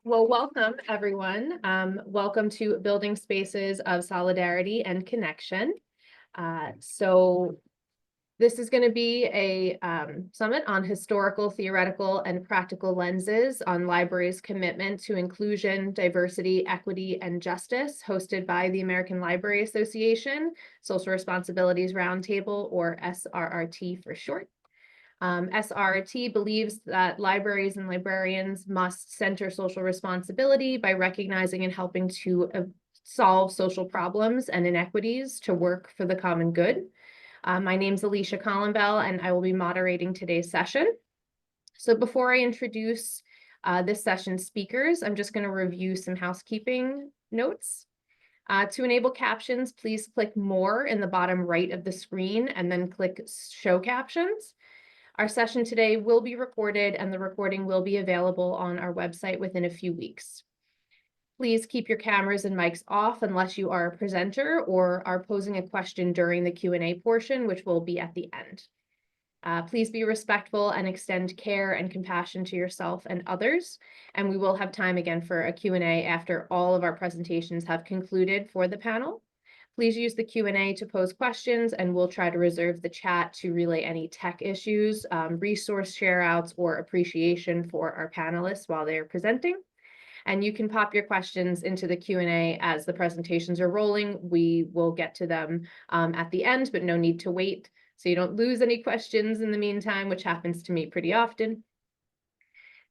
Well, welcome everyone. Welcome to Building Spaces of Solidarity and Connection. So this is going to be a summit on historical, theoretical, and practical lenses on libraries' commitment to inclusion, diversity, equity, and justice, hosted by the American Library Association, Social Responsibilities Roundtable, or SRRT for short. SRT believes that libraries and librarians must center social responsibility by recognizing and helping to solve social problems and inequities to work for the common good. My name's Alicia Collinbell, and I will be moderating today's session. So before I introduce this session's speakers, I'm just going to review some housekeeping notes. To enable captions, please click More in the bottom right of the screen and then click Show Captions. Our session today will be recorded and the recording will be available on our website within a few weeks. Please keep your cameras and mics off unless you are a presenter or are posing a question during the Q&A portion, which will be at the end. Please be respectful and extend care and compassion to yourself and others. And we will have time again for a Q&A after all of our presentations have concluded for the panel. Please use the Q&A to pose questions, and we'll try to reserve the chat to relay any tech issues, resource share-outs, or appreciation for our panelists while they're presenting. And you can pop your questions into the Q&A as the presentations are rolling. We will get to them at the end, but no need to wait, so you don't lose any questions in the meantime, which happens to me pretty often.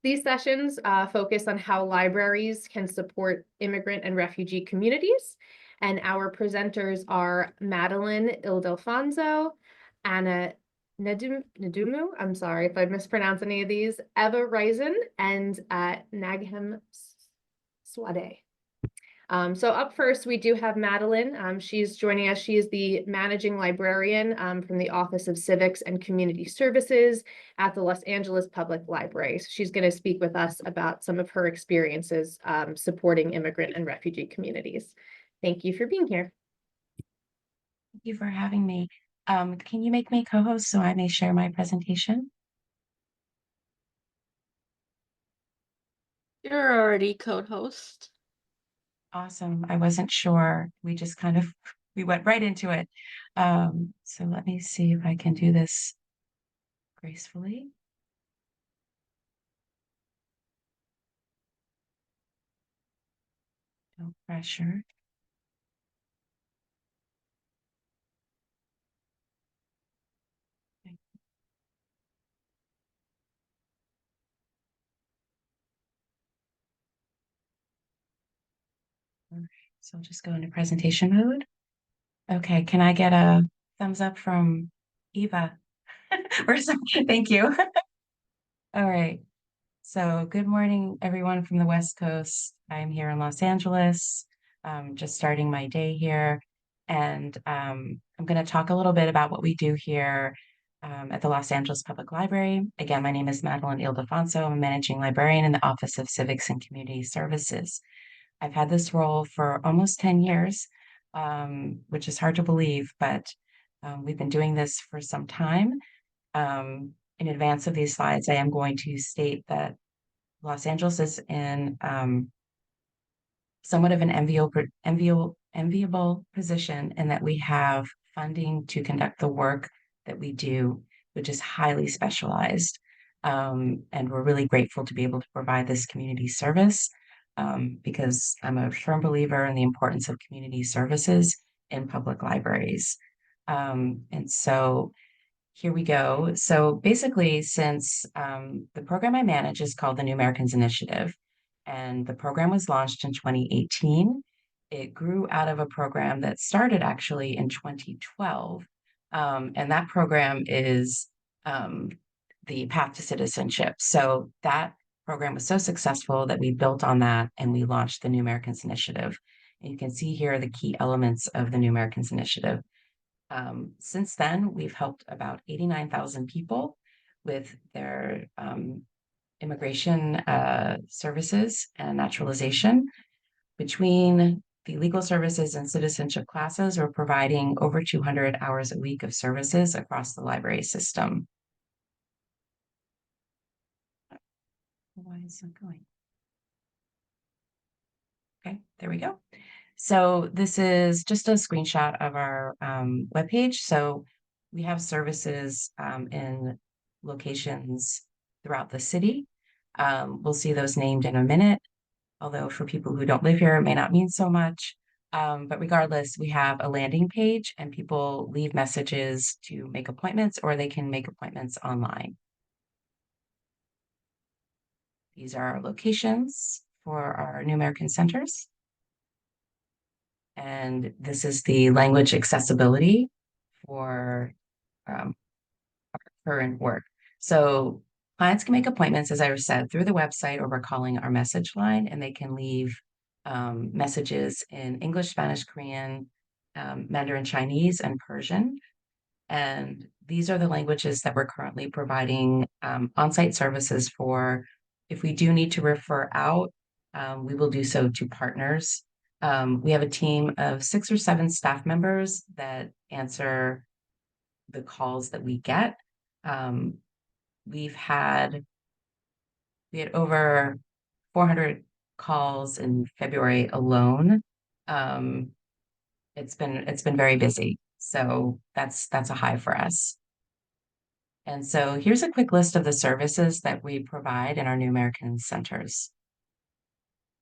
These sessions focus on how libraries can support immigrant and refugee communities. And our presenters are Madeleine Ildefonso, Anna Ndumu, I'm sorry if I mispronounce any of these, Eva Raison, and Naghem Swade. So up first, we do have Madeleine. She's joining us. She is the managing librarian from the Office of Civics and Community Services at the Los Angeles Public Library. So she's going to speak with us about some of her experiences supporting immigrant and refugee communities. Thank you for being here. Thank you for having me. Can you make me co-host so I may share my presentation? You're already co-host. Awesome. I wasn't sure. We just kind of, we went right into it. So let me see if I can do this gracefully. No pressure. So I'll just go into presentation mode. Okay, can I get a thumbs up from Eva? Thank you. All right. So good morning, everyone from the West Coast. I'm here in Los Angeles, just starting my day here. And I'm going to talk a little bit about what we do here at the Los Angeles Public Library. Again, my name is Madeleine Ildefonso. I'm a managing librarian in the Office of Civics and Community Services. I've had this role for almost 10 years, which is hard to believe, but we've been doing this for some time. In advance of these slides, I am going to state that Los Angeles is in somewhat of an enviable position in that we have funding to conduct the work that we do, which is highly specialized. And we're really grateful to be able to provide this community service because I'm a firm believer in the importance of community services in public libraries. And so here we go. So basically, since the program I manage is called the New Americans Initiative, and the program was launched in 2018, it grew out of a program that started actually in 2012. And that program is the Path to Citizenship. So that program was so successful that we built on that and we launched the New Americans Initiative. And you can see here the key elements of the New Americans Initiative. Since then, we've helped about 89,000 people with their immigration services and naturalization. Between the legal services and citizenship classes, we're providing over 200 hours a week of services across the library system. Why is it going? Okay, there we go. So this is just a screenshot of our webpage. So we have services in locations throughout the city. We'll see those named in a minute, although for people who don't live here, it may not mean so much. But regardless, we have a landing page and people leave messages to make appointments, or they can make appointments online. These are our locations for our New American centers. And this is the language accessibility for our current work. So clients can make appointments, as I said, through the website, or we're calling our message line, and they can leave messages in English, Spanish, Korean, Mandarin Chinese, and Persian. And these are the languages that we're currently providing on-site services for. If we do need to refer out, we will do so to partners. We have a team of 6 or 7 staff members that answer the calls that we get. We had over 400 calls in February alone. It's been very busy. So that's a high for us. And so here's a quick list of the services that we provide in our New American centers.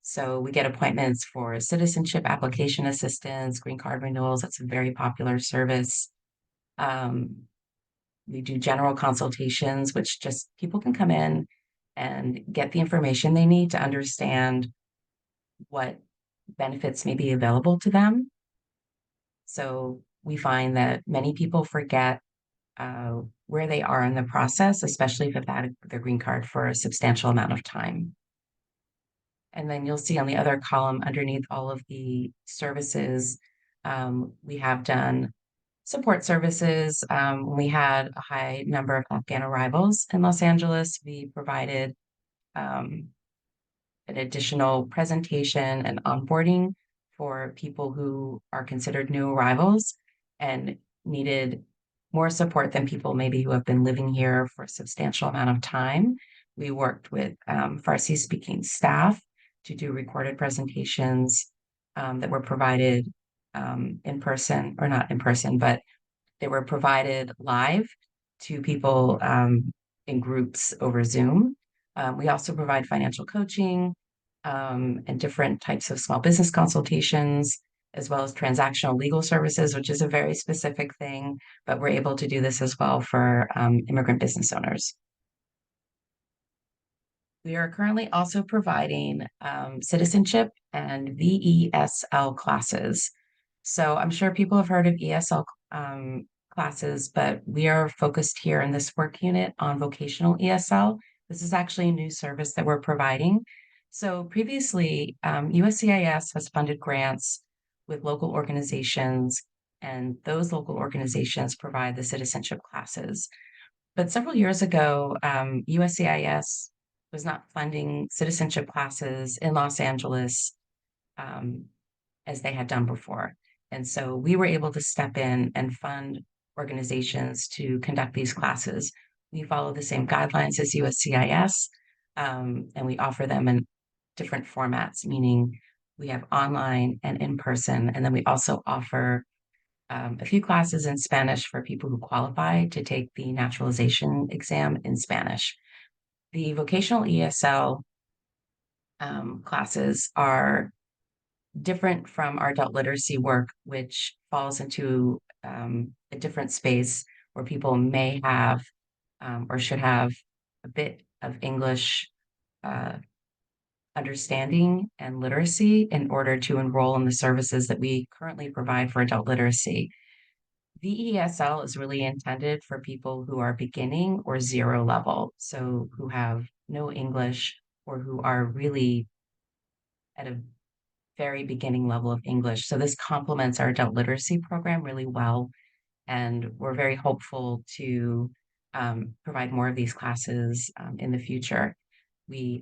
So we get appointments for citizenship application assistance, green card renewals. That's a very popular service. We do general consultations, which just people can come in and get the information they need to understand what benefits may be available to them. So we find that many people forget where they are in the process, especially if they've had their green card for a substantial amount of time. And then you'll see on the other column underneath all of the services, we have done support services. When we had a high number of Afghan arrivals in Los Angeles, we provided an additional presentation and onboarding for people who are considered new arrivals and needed more support than people maybe who have been living here for a substantial amount of time. We worked with Farsi speaking staff to do recorded presentations that were provided in person, or not in person, but they were provided live to people in groups over Zoom. We also provide financial coaching and different types of small business consultations, as well as transactional legal services, which is a very specific thing, but we're able to do this as well for immigrant business owners. We are currently also providing citizenship and VESL classes. So I'm sure people have heard of ESL classes, but we are focused here in this work unit on vocational ESL. This is actually a new service that we're providing. So previously, USCIS has funded grants with local organizations, and those local organizations provide the citizenship classes. But several years ago, USCIS was not funding citizenship classes in Los Angeles as they had done before. And so we were able to step in and fund organizations to conduct these classes. We follow the same guidelines as USCIS, and we offer them in different formats, meaning we have online and in person. And then we also offer a few classes in Spanish for people who qualify to take the naturalization exam in Spanish. The vocational ESL classes are different from our adult literacy work, which falls into a different space where people may have or should have a bit of English understanding and literacy in order to enroll in the services that we currently provide for adult literacy. VESL is really intended for people who are beginning or 0 level, so who have no English or who are really at a very beginning level of English. So this complements our adult literacy program really well, and we're very hopeful to provide more of these classes in the future. We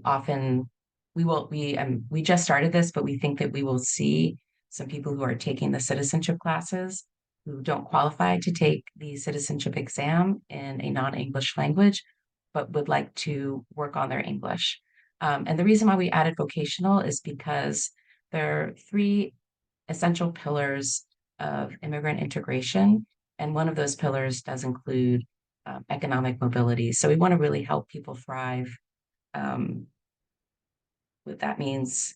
just started this, but we think that we will see some people who are taking the citizenship classes who don't qualify to take the citizenship exam in a non-English language, but would like to work on their English. And the reason why we added vocational is because there are three essential pillars of immigrant integration, and one of those pillars does include economic mobility. So we want to really help people thrive. What that means,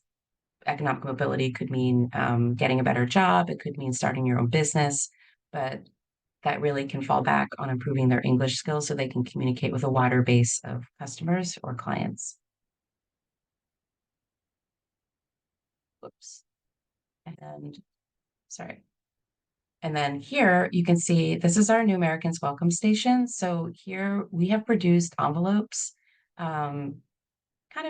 economic mobility could mean getting a better job. It could mean starting your own business, but that really can fall back on improving their English skills so they can communicate with a wider base of customers or clients. Whoops. And sorry. And then here you can see this is our New Americans Welcome Station. So here we have produced envelopes. Kind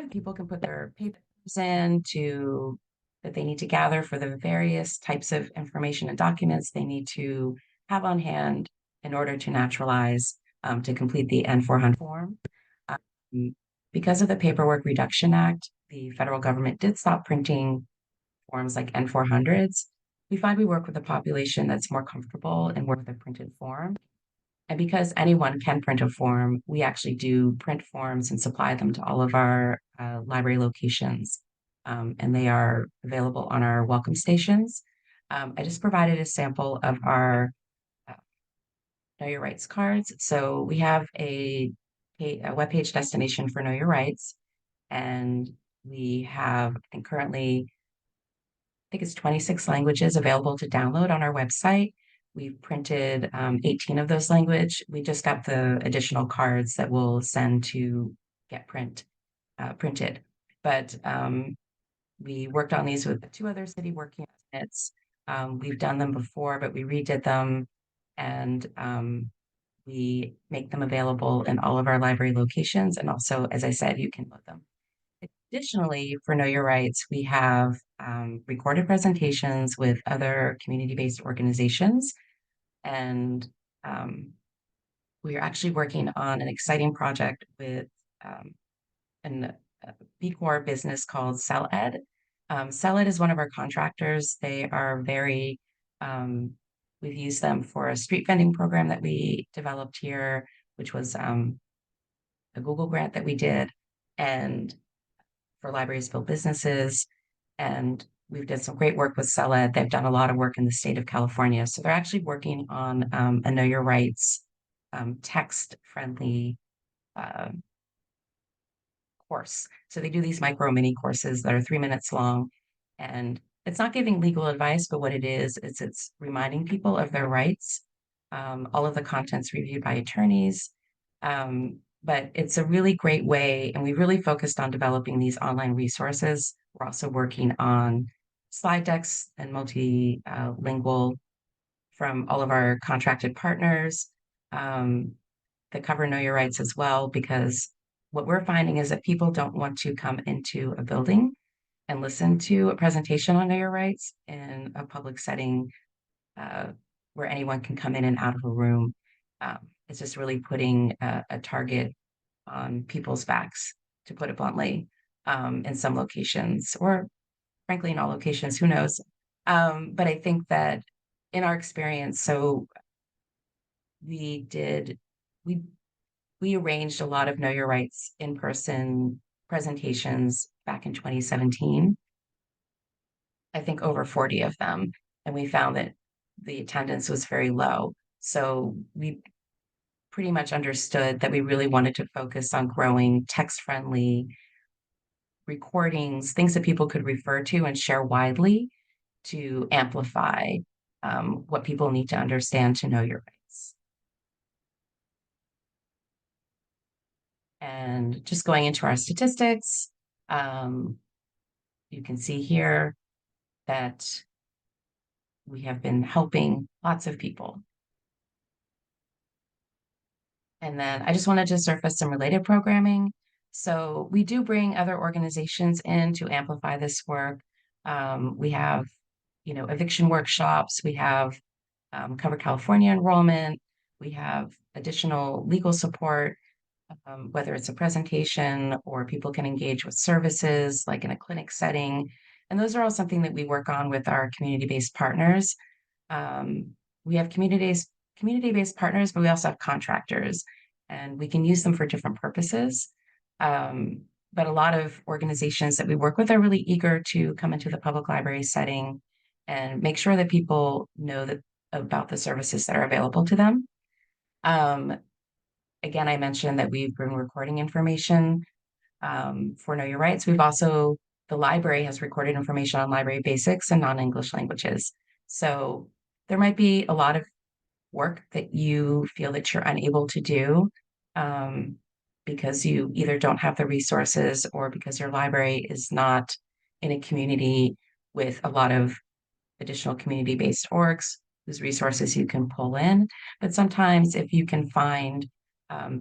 of people can put their papers in to that they need to gather for the various types of information and documents they need to have on hand in order to naturalize to complete the N-400 form. Because of the Paperwork Reduction Act, the federal government did stop printing forms like N-400s. We find we work with a population that's more comfortable and work with a printed form. And because anyone can print a form, we actually do print forms and supply them to all of our library locations. And they are available on our welcome stations. I just provided a sample of our Know Your Rights cards. So we have a webpage destination for Know Your Rights. And we have, I think currently, I think it's 26 languages available to download on our website. We've printed 18 of those language. We just got the additional cards that we'll send to get printed. But we worked on these with 2 other city working units. We've done them before, but we redid them, and we make them available in all of our library locations. And also, as I said, you can load them. Additionally, for Know Your Rights, we have recorded presentations with other community-based organizations, and we are actually working on an exciting project with a B Corp business called CellEd. CellEd is one of our contractors. They are very, we've used them for a street vending program that we developed here, which was a Google grant that we did, and for libraries build businesses. And we've done some great work with CellEd. They've done a lot of work in the state of California. So they're actually working on a Know Your Rights text-friendly course. So they do these micro mini courses that are 3 minutes long. And it's not giving legal advice, but what it is it's reminding people of their rights. All of the content's reviewed by attorneys. But it's a really great way, and we really focused on developing these online resources. We're also working on slide decks and multilingual from all of our contracted partners that cover Know Your Rights as well, because what we're finding is that people don't want to come into a building and listen to a presentation on Know Your Rights in a public setting where anyone can come in and out of a room. It's just really putting a target on people's backs, to put it bluntly, in some locations, or frankly, in all locations, who knows? But I think that in our experience, so we arranged a lot of Know Your Rights in-person presentations back in 2017. I think over 40 of them, and we found that the attendance was very low. So we pretty much understood that we really wanted to focus on growing text-friendly recordings, things that people could refer to and share widely to amplify what people need to understand to know your rights. And just going into our statistics, you can see here that we have been helping lots of people. And then I just wanted to surface some related programming. So we do bring other organizations in to amplify this work. We have, eviction workshops. We have Cover California enrollment. We have additional legal support, whether it's a presentation or people can engage with services like in a clinic setting. And those are all something that we work on with our community-based partners. We have community-based partners, but we also have contractors, and we can use them for different purposes. but a lot of organizations that we work with are really eager to come into the public library setting and make sure that people know that about the services that are available to them. Again, I mentioned that we've been recording information for Know Your Rights. The library has recorded information on library basics and non-English languages. So there might be a lot of work that you feel that you're unable to do because you either don't have the resources or because your library is not in a community with a lot of additional community-based orgs whose resources you can pull in. But sometimes if you can find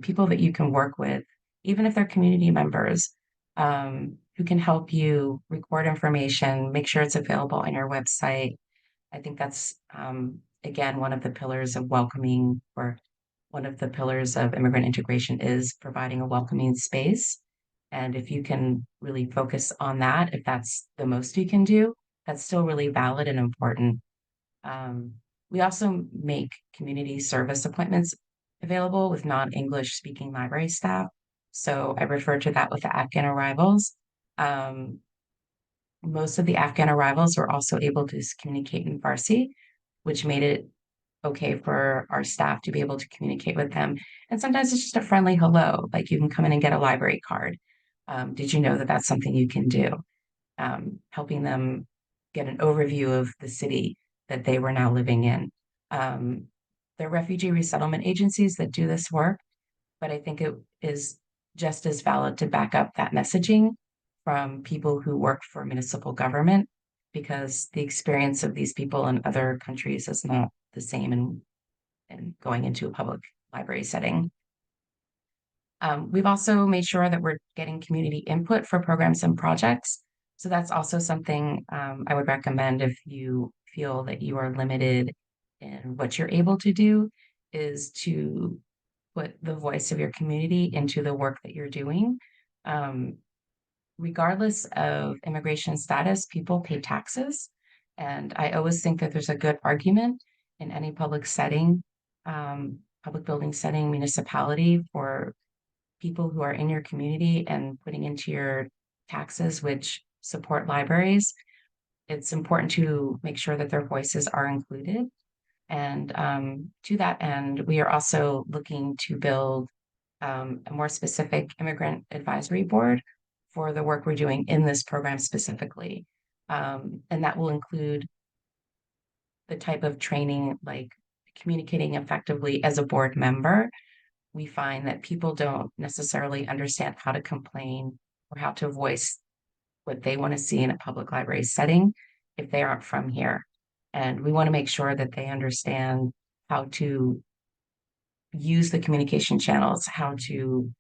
people that you can work with, even if they're community members, who can help you record information, make sure it's available on your website. I think that's, again, one of the pillars of welcoming, or one of the pillars of immigrant integration is providing a welcoming space. And if you can really focus on that, if that's the most you can do, that's still really valid and important. We also make community service appointments available with non-English speaking library staff. So I refer to that with the Afghan arrivals. Most of the Afghan arrivals were also able to communicate in Farsi, which made it okay for our staff to be able to communicate with them. And sometimes it's just a friendly hello, like you can come in and get a library card. Did you know that that's something you can do? Helping them get an overview of the city that they were now living in. There are refugee resettlement agencies that do this work, but I think it is just as valid to back up that messaging from people who work for municipal government, because the experience of these people in other countries is not the same in going into a public library setting. We've also made sure that we're getting community input for programs and projects. So that's also something I would recommend if you feel that you are limited in what you're able to do, is to put the voice of your community into the work that you're doing. Regardless of immigration status, people pay taxes. And I always think that there's a good argument in any public setting, public building setting, municipality, for people who are in your community and putting into your taxes, which support libraries. It's important to make sure that their voices are included. And to that end, we are also looking to build a more specific immigrant advisory board for the work we're doing in this program specifically. And that will include the type of training, like communicating effectively as a board member. We find that people don't necessarily understand how to complain or how to voice what they want to see in a public library setting if they aren't from here. And we want to make sure that they understand how to use the communication channels, how to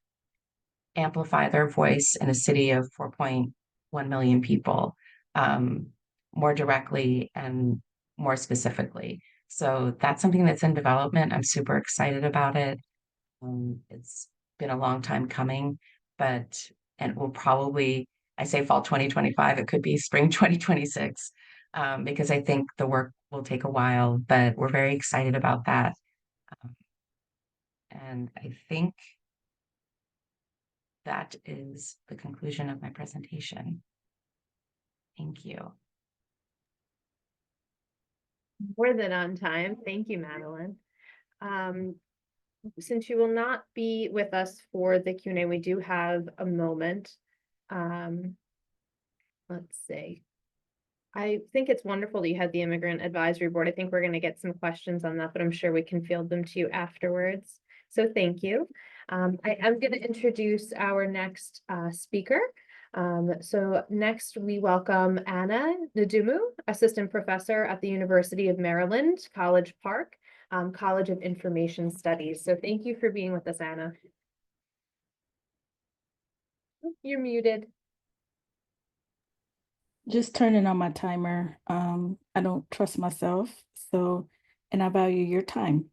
amplify their voice in a city of 4.1 million people more directly and more specifically. So that's something that's in development. I'm super excited about it. It's been a long time coming, and it will probably, I say fall 2025, it could be spring 2026, because I think the work will take a while, but we're very excited about that. And I think that is the conclusion of my presentation. Thank you. More than on time. Thank you, Madeleine. Since you will not be with us for the Q&A, we do have a moment. Let's see. I think it's wonderful that you had the Immigrant Advisory Board. I think we're going to get some questions on that, but I'm sure we can field them to you afterwards. So thank you. I am going to introduce our next speaker. So next we welcome Anna Ndumu, Assistant Professor at the University of Maryland, College Park, College of Information Studies. So thank you for being with us, Anna. You're muted. Just turning on my timer. I don't trust myself, and I value your time.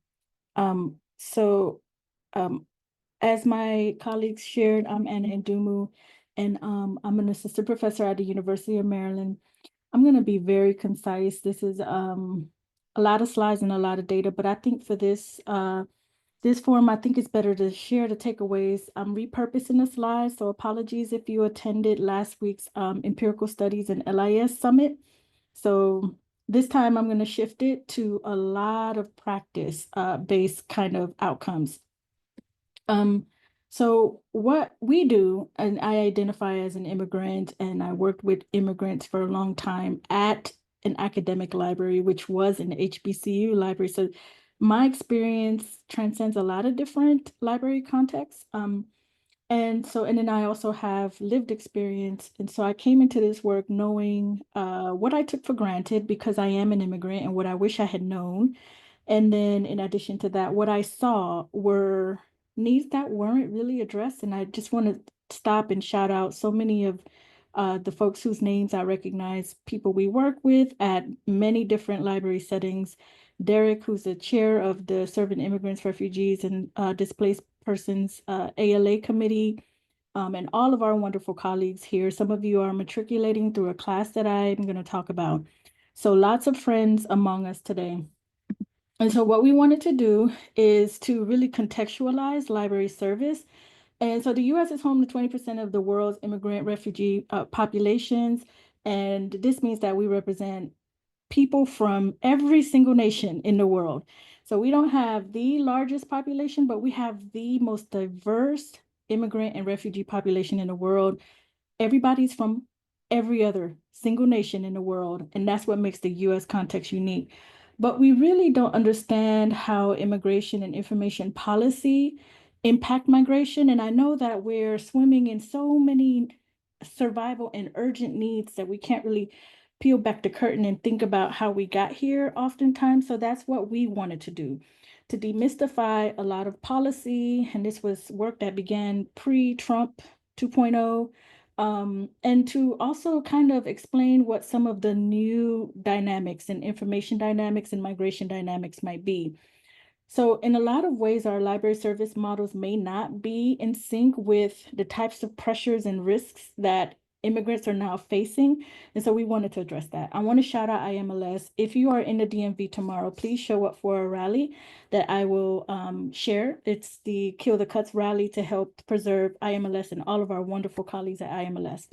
As my colleagues shared, I'm Anna Ndumu, and I'm an assistant professor at the University of Maryland. I'm going to be very concise. This is a lot of slides and a lot of data, but I think for this this forum, I think it's better to share the takeaways. I'm repurposing the slides, so apologies if you attended last week's Empirical Studies and LIS Summit. So this time I'm going to shift it to a lot of practice based kind of outcomes. So what we do, and I identify as an immigrant, and I worked with immigrants for a long time at an academic library, which was an HBCU library. So my experience transcends a lot of different library contexts. And then I also have lived experience. And so I came into this work knowing what I took for granted because I am an immigrant and what I wish I had known. And then in addition to that, what I saw were needs that weren't really addressed. And I just want to stop and shout out so many of the folks whose names I recognize, people we work with at many different library settings. Derek, who's the chair of the Serving Immigrants, Refugees, and Displaced Persons ALA committee, and all of our wonderful colleagues here. Some of you are matriculating through a class that I'm going to talk about. So lots of friends among us today. And so what we wanted to do is to really contextualize library service. And so the US is home to 20% of the world's immigrant refugee populations. And this means that we represent people from every single nation in the world. So we don't have the largest population, but we have the most diverse immigrant and refugee population in the world. Everybody's from every other single nation in the world, and that's what makes the US context unique. But we really don't understand how immigration and information policy impact migration. And I know that we're swimming in so many survival and urgent needs that we can't really peel back the curtain and think about how we got here oftentimes. So that's what we wanted to do, to demystify a lot of policy. And this was work that began pre-Trump 2.0. And to also kind of explain what some of the new dynamics and information dynamics and migration dynamics might be. So in a lot of ways, our library service models may not be in sync with the types of pressures and risks that immigrants are now facing. And so we wanted to address that. I want to shout out IMLS. If you are in the DMV tomorrow, please show up for a rally that I will share. It's the Kill the Cuts rally to help preserve IMLS and all of our wonderful colleagues at IMLS.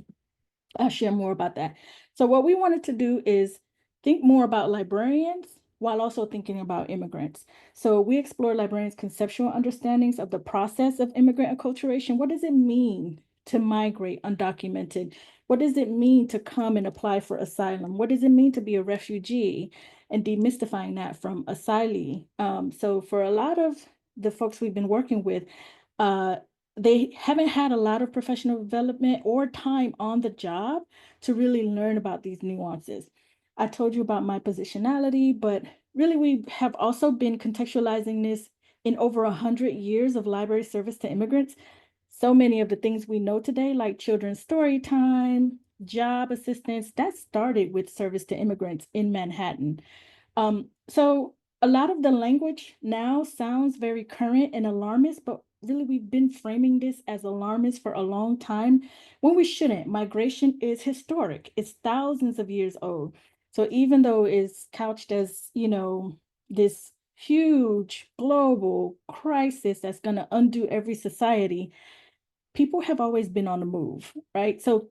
I'll share more about that. So what we wanted to do is think more about librarians while also thinking about immigrants. So we explore librarians' conceptual understandings of the process of immigrant acculturation. What does it mean to migrate undocumented? What does it mean to come and apply for asylum? What does it mean to be a refugee? And demystifying that from asylee. So for a lot of the folks we've been working with, they haven't had a lot of professional development or time on the job to really learn about these nuances. I told you about my positionality, but really we have also been contextualizing this in over 100 years of library service to immigrants. So many of the things we know today, like children's story time, job assistance, that started with service to immigrants in Manhattan. So a lot of the language now sounds very current and alarmist, but really we've been framing this as alarmist for a long time when we shouldn't. Migration is historic. It's thousands of years old. So even though it's couched as, this huge global crisis that's going to undo every society, people have always been on the move, right? So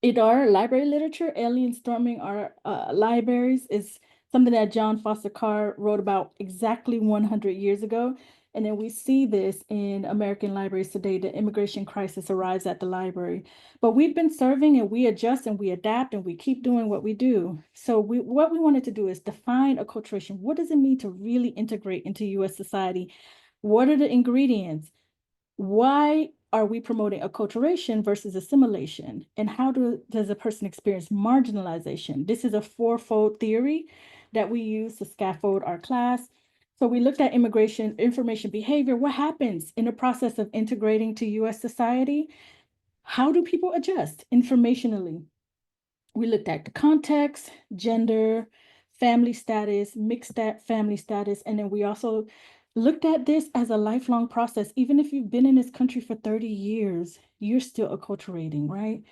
in our library literature, alien storming our libraries is something that John Foster Carr wrote about exactly 100 years ago. And then we see this in American libraries today. The immigration crisis arrives at the library. But we've been serving and we adjust and we adapt and we keep doing what we do. So what we wanted to do is define acculturation. What does it mean to really integrate into US society? What are the ingredients? Why are we promoting acculturation versus assimilation? And how does a person experience marginalization? This is a fourfold theory that we use to scaffold our class. So we looked at immigration, information, behavior. What happens in the process of integrating to US society? How do people adjust informationally? We looked at the context, gender, family status, mixed family status, and then we also looked at this as a lifelong process. Even if you've been in this country for 30 years, you're still acculturating, right?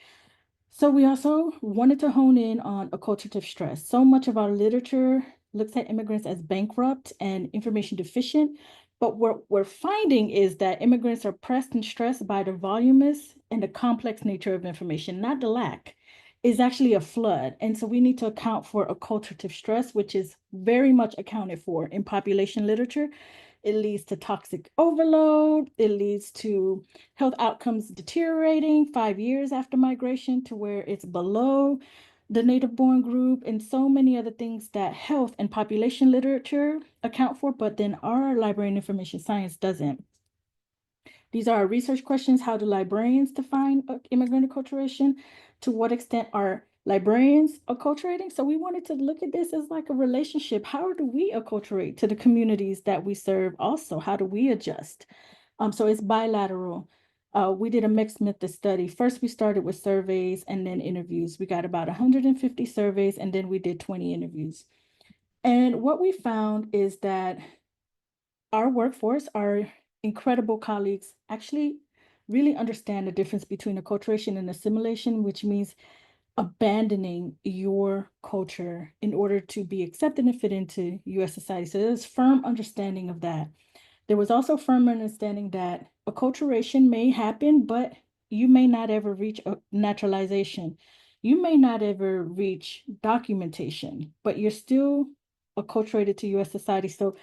So we also wanted to hone in on acculturative stress. So much of our literature looks at immigrants as bankrupt and information deficient. But what we're finding is that immigrants are pressed and stressed by the voluminous and the complex nature of information, not the lack. Is actually a flood. And so we need to account for acculturative stress, which is very much accounted for in population literature. It leads to toxic overload. It leads to health outcomes deteriorating 5 years after migration to where it's below the native born group, and so many other things that health and population literature account for, but then our librarian information science doesn't. These are our research questions. How do librarians define immigrant acculturation? To what extent are librarians acculturating? So we wanted to look at this as like a relationship. How do we acculturate to the communities that we serve also? How do we adjust? So it's bilateral. We did a mixed method study. First, we started with surveys and then interviews. We got about 150 surveys, and then we did 20 interviews. And what we found is that our workforce, our incredible colleagues, actually really understand the difference between acculturation and assimilation, which means abandoning your culture in order to be accepted and fit into US society. So there's firm understanding of that. There was also firm understanding that acculturation may happen, but you may not ever reach a naturalization. You may not ever reach documentation, but you're still acculturated to US society. So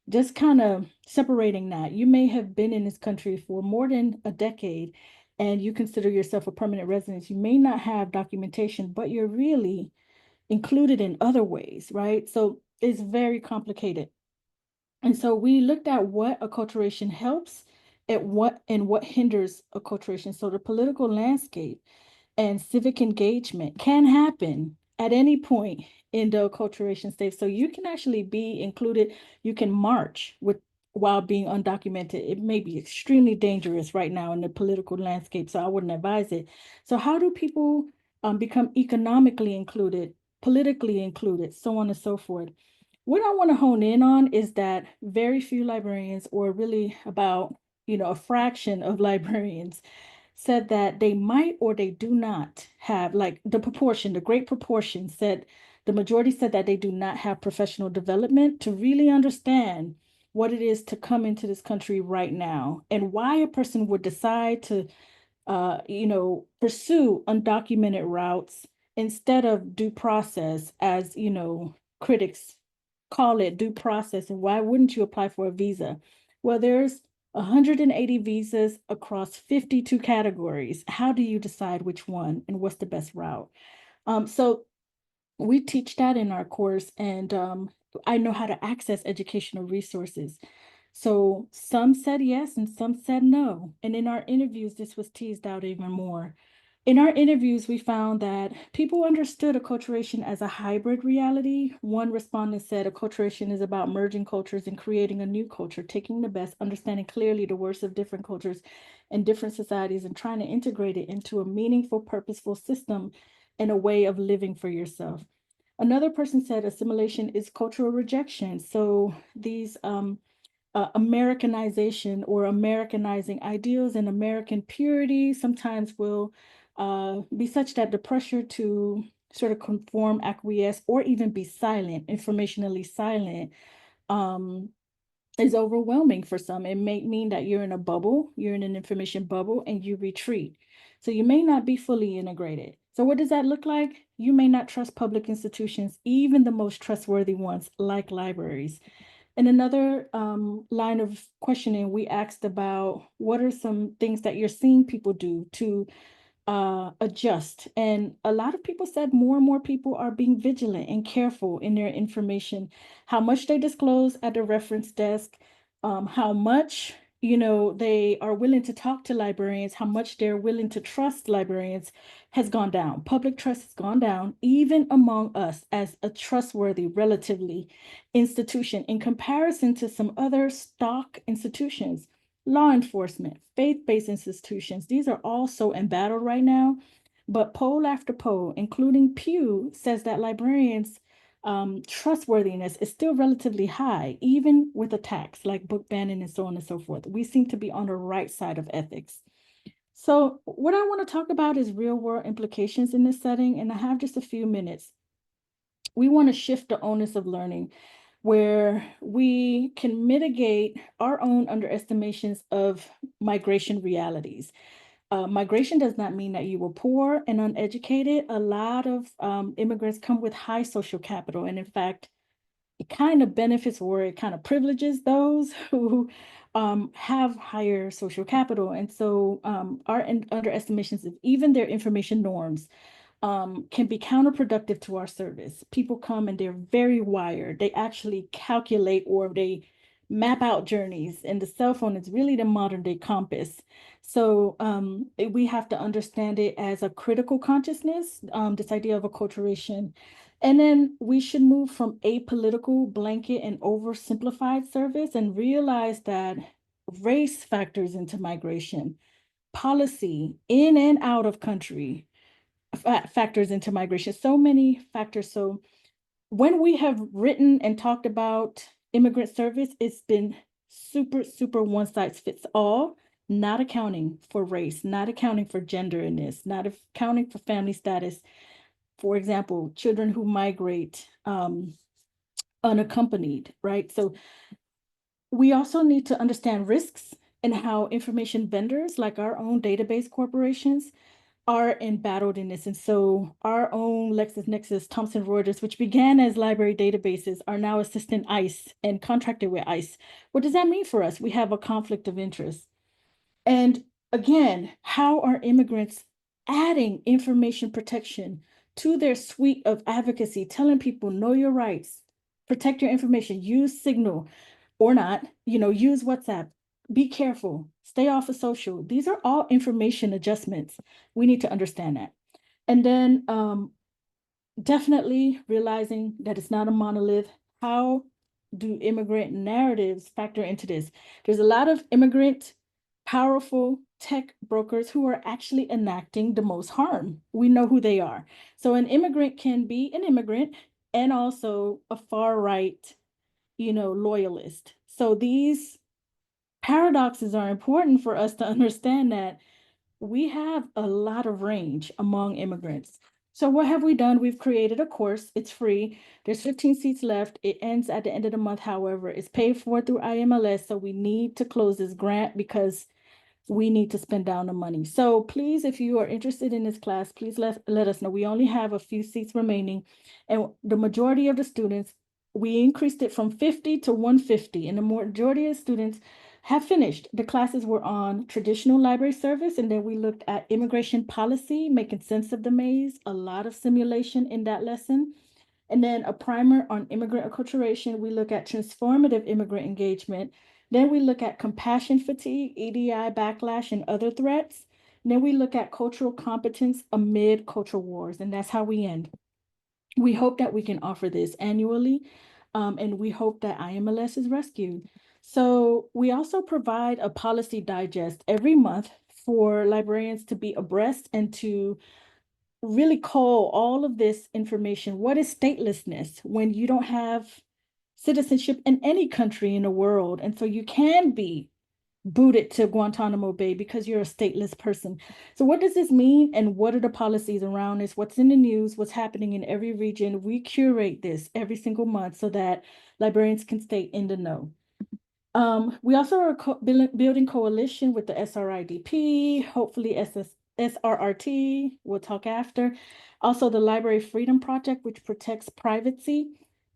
just kind of separating that. You may have been in this country for more than a decade and you consider yourself a permanent resident. You may not have documentation, but you're really included in other ways, right? So it's very complicated. And so we looked at what acculturation helps and what hinders acculturation. So the political landscape and civic engagement can happen at any point in the acculturation stage. So you can actually be included. You can march while being undocumented. It may be extremely dangerous right now in the political landscape, so I wouldn't advise it. So how do people become economically included, politically included, so on and so forth? What I want to hone in on is that very few librarians, or really about, a fraction of librarians, said that they might or they do not have, like the great proportion said, the majority said that they do not have professional development to really understand what it is to come into this country right now and why a person would decide to pursue undocumented routes instead of due process, as critics call it due process. And why wouldn't you apply for a visa? Well, there's 180 visas across 52 categories. How do you decide which one and what's the best route? So we teach that in our course, and I know how to access educational resources. So some said yes and some said no. And in our interviews, this was teased out even more. In our interviews, we found that people understood acculturation as a hybrid reality. One respondent said acculturation is about merging cultures and creating a new culture, taking the best, understanding clearly the worst of different cultures and different societies, and trying to integrate it into a meaningful, purposeful system and a way of living for yourself. Another person said assimilation is cultural rejection. So these Americanization or Americanizing ideals and American purity sometimes will be such that the pressure to sort of conform, acquiesce, or even be silent, informationally silent, is overwhelming for some. It may mean that you're in a bubble, you're in an information bubble, and you retreat. So you may not be fully integrated. So what does that look like? You may not trust public institutions, even the most trustworthy ones like libraries. In another line of questioning, we asked about what are some things that you're seeing people do to adjust. And a lot of people said more and more people are being vigilant and careful in their information, how much they disclose at the reference desk, how much they are willing to talk to librarians, how much they're willing to trust librarians has gone down. Public trust has gone down, even among us as a trustworthy, relatively institution in comparison to some other stock institutions, law enforcement, faith-based institutions. These are all so embattled right now. But poll after poll, including Pew, says that librarians' trustworthiness is still relatively high, even with attacks like book banning and so on and so forth. We seem to be on the right side of ethics. So what I want to talk about is real world implications in this setting, and I have just a few minutes. We want to shift the onus of learning where we can mitigate our own underestimations of migration realities. Migration does not mean that you were poor and uneducated. A lot of immigrants come with high social capital. And in fact, it kind of benefits or it kind of privileges those who have higher social capital. And so our underestimations of even their information norms can be counterproductive to our service. People come and they're very wired. They actually calculate or they map out journeys, and the cell phone is really the modern day compass. So we have to understand it as a critical consciousness, this idea of acculturation. And then we should move from apolitical blanket and oversimplified service and realize that race factors into migration, policy in and out of country factors into migration, so many factors. So when we have written and talked about immigrant service, it's been super one size fits all, not accounting for race, not accounting for gender in this, not accounting for family status. For example, children who migrate unaccompanied, right? So we also need to understand risks and how information vendors like our own database corporations are embattled in this. And so our own LexisNexis, Thomson Reuters, which began as library databases, are now assisting ICE and contracted with ICE. What does that mean for us? We have a conflict of interest. And again, how are immigrants adding information protection to their suite of advocacy, telling people, know your rights, protect your information, use Signal or not, use WhatsApp, be careful, stay off of social. These are all information adjustments. We need to understand that. And then definitely realizing that it's not a monolith. How do immigrant narratives factor into this? There's a lot of immigrant powerful tech brokers who are actually enacting the most harm. We know who they are. So an immigrant can be an immigrant and also a far right, loyalist. So these paradoxes are important for us to understand that we have a lot of range among immigrants. So what have we done? We've created a course. It's free. There's 15 seats left. It ends at the end of the month. However, it's paid for through IMLS. So we need to close this grant because we need to spend down the money. So please, if you are interested in this class, please let us know. We only have a few seats remaining. And the majority of the students, we increased it from 50 to 150. And the majority of students have finished. The classes were on traditional library service, and then we looked at immigration policy, making sense of the maze, a lot of simulation in that lesson. And then a primer on immigrant acculturation. We look at transformative immigrant engagement. Then we look at compassion fatigue, EDI backlash, and other threats. And then we look at cultural competence amid cultural wars, and that's how we end. We hope that we can offer this annually, and we hope that IMLS is rescued. So we also provide a policy digest every month for librarians to be abreast and to really cull all of this information. What is statelessness when you don't have citizenship in any country in the world? And so you can be booted to Guantanamo Bay because you're a stateless person. So what does this mean? And what are the policies around this? What's in the news? What's happening in every region? We curate this every single month so that librarians can stay in the know. We also are building coalition with the SRIDP, hopefully SRRT, we'll talk after. Also the Library Freedom Project, which protects privacy.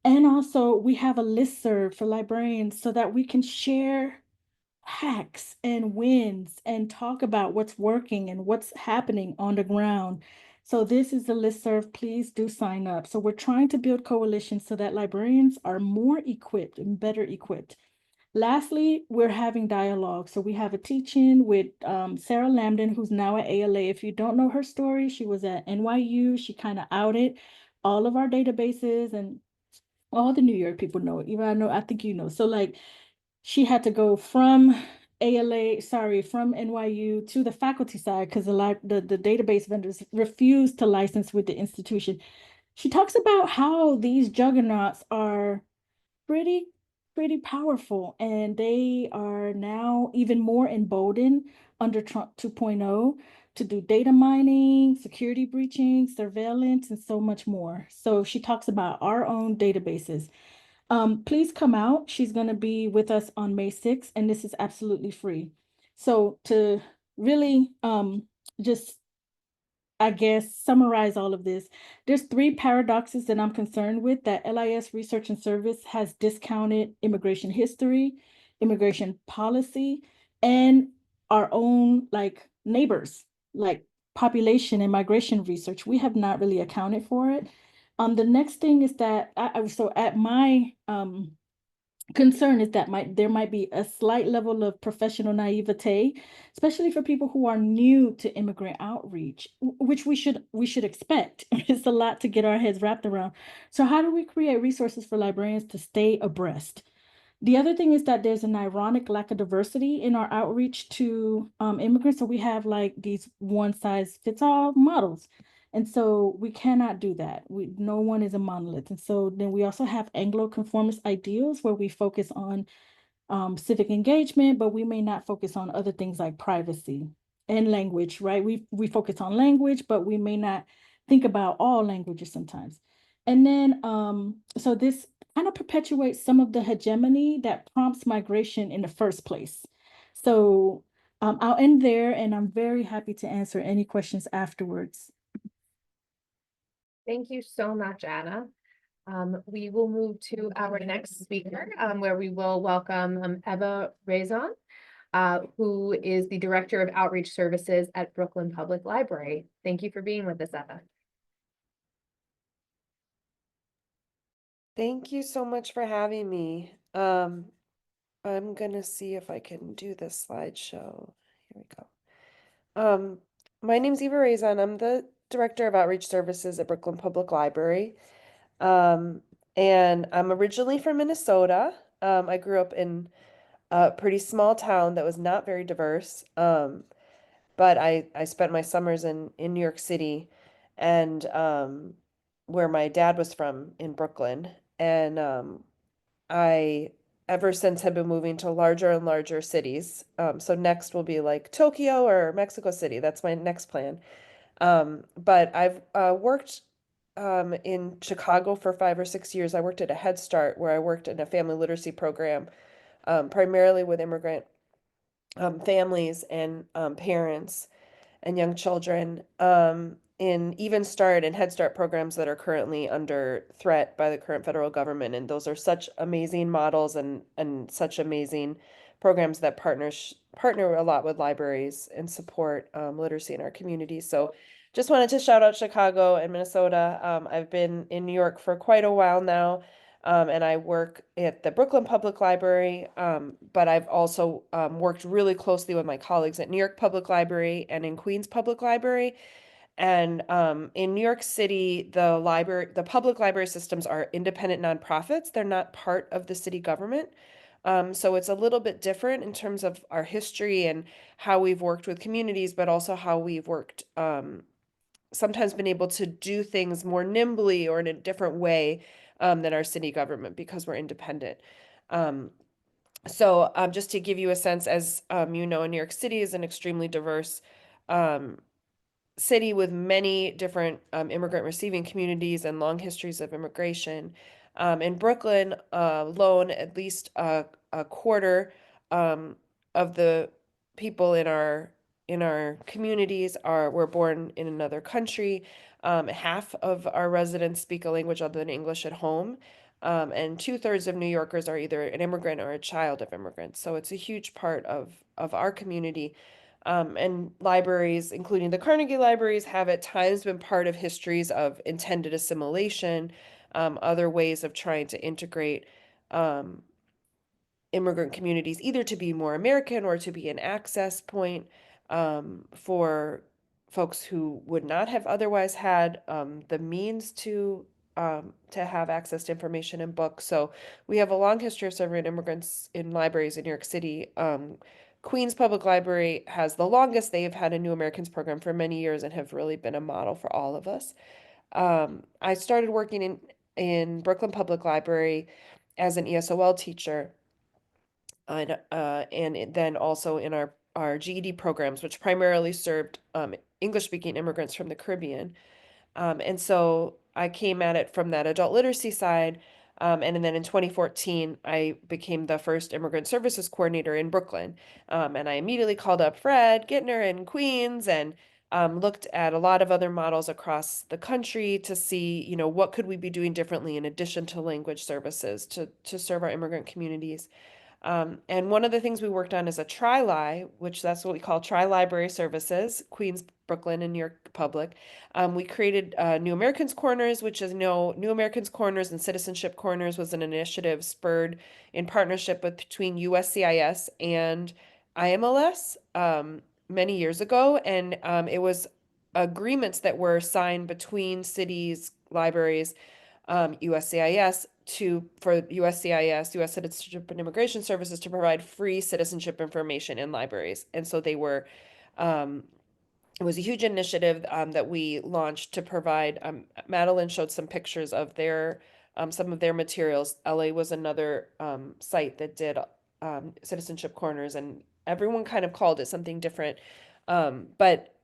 And also we have a listserv for librarians so that we can share hacks and wins and talk about what's working and what's happening on the ground. So this is the listserv. Please do sign up. So we're trying to build coalitions so that librarians are more equipped and better equipped. Lastly, we're having dialogue. So we have a teach-in with Sarah Lambden, who's now at ALA. If you don't know her story, she was at NYU. She kind of outed all of our databases, and all the New York people know it. Even I think you know. So like she had to go from from NYU to the faculty side because the database vendors refused to license with the institution. She talks about how these juggernauts are pretty powerful, and they are now even more emboldened under Trump 2.0 to do data mining, security breaching, surveillance, and so much more. So she talks about our own databases. Please come out. She's going to be with us on May 6th, and this is absolutely free. So to really just, I guess, summarize all of this, there's 3 paradoxes that I'm concerned with that LIS Research and Service has discounted immigration history, immigration policy, and our own like neighbors, like population and migration research. We have not really accounted for it. The next thing is that so at my concern is that there might be a slight level of professional naivete, especially for people who are new to immigrant outreach, which we should expect. It's a lot to get our heads wrapped around. So how do we create resources for librarians to stay abreast? The other thing is that there's an ironic lack of diversity in our outreach to immigrants. So we have like these one size fits all models. And so we cannot do that. No one is a monolith. And so then we also have Anglo-conformist ideals where we focus on civic engagement, but we may not focus on other things like privacy and language, right? We focus on language, but we may not think about all languages sometimes. And then, so this kind of perpetuates some of the hegemony that prompts migration in the first place. So I'll end there, and I'm very happy to answer any questions afterwards. Thank you so much, Anna. We will move to our next speaker, where we will welcome Eva Raison, who is the Director of Outreach Services at Brooklyn Public Library. Thank you for being with us, Eva. Thank you so much for having me. I'm gonna see if I can do this slideshow. Here we go. My name's Eva Raison. I'm the Director of Outreach Services at Brooklyn Public Library. And I'm originally from Minnesota. I grew up in a pretty small town that was not very diverse. But I spent my summers in New York City and where my dad was from in Brooklyn. And I ever since have been moving to larger and larger cities. So next will be like Tokyo or Mexico City. That's my next plan. But I've worked in Chicago for 5 or 6 years. I worked at a Head Start where I worked in a family literacy program, primarily with immigrant families and parents and young children in Even Start and Head Start programs that are currently under threat by the current federal government. And those are such amazing models and such amazing programs that partner a lot with libraries and support literacy in our community. So just wanted to shout out Chicago and Minnesota. I've been in New York for quite a while now. And I work at the Brooklyn Public Library, but I've also worked really closely with my colleagues at New York Public Library and in Queens Public Library. And in New York City, the public library systems are independent nonprofits. They're not part of the city government. So it's a little bit different in terms of our history and how we've worked with communities, but also how we've worked sometimes been able to do things more nimbly or in a different way than our city government because we're independent. So just to give you a sense, as you know, New York City is an extremely diverse city with many different immigrant receiving communities and long histories of immigration. In Brooklyn alone, at least a quarter of the people in our communities were born in another country. Half of our residents speak a language other than English at home. And 2/3 of New Yorkers are either an immigrant or a child of immigrants. So it's a huge part of our community. And libraries, including the Carnegie libraries, have at times been part of histories of intended assimilation, other ways of trying to integrate immigrant communities, either to be more American or to be an access point for folks who would not have otherwise had the means to have access to information and books. So we have a long history of serving immigrants in libraries in New York City. Queens Public Library has the longest. They have had a New Americans program for many years and have really been a model for all of us. I started working in Brooklyn Public Library as an ESOL teacher, and then also in our GED programs, which primarily served English-speaking immigrants from the Caribbean. And so I came at it from that adult literacy side, And then in 2014, I became the first immigrant services coordinator in Brooklyn. And I immediately called up Fred Gittner in Queens and looked at a lot of other models across the country to see, what could we be doing differently in addition to language services to serve our immigrant communities. And one of the things we worked on is a tri-li, which that's what we call tri-library services, Queens, Brooklyn, and New York Public. We created New Americans Corners, which is New Americans Corners and Citizenship Corners was an initiative spurred in partnership between USCIS and IMLS many years ago. And it was agreements that were signed between cities, libraries, USCIS for USCIS, U.S. Citizenship and Immigration Services, to provide free citizenship information in libraries. And so they were, it was a huge initiative that we launched to provide. Madeleine showed some pictures of some of their materials. LA was another site that did citizenship corners, and everyone kind of called it something different. But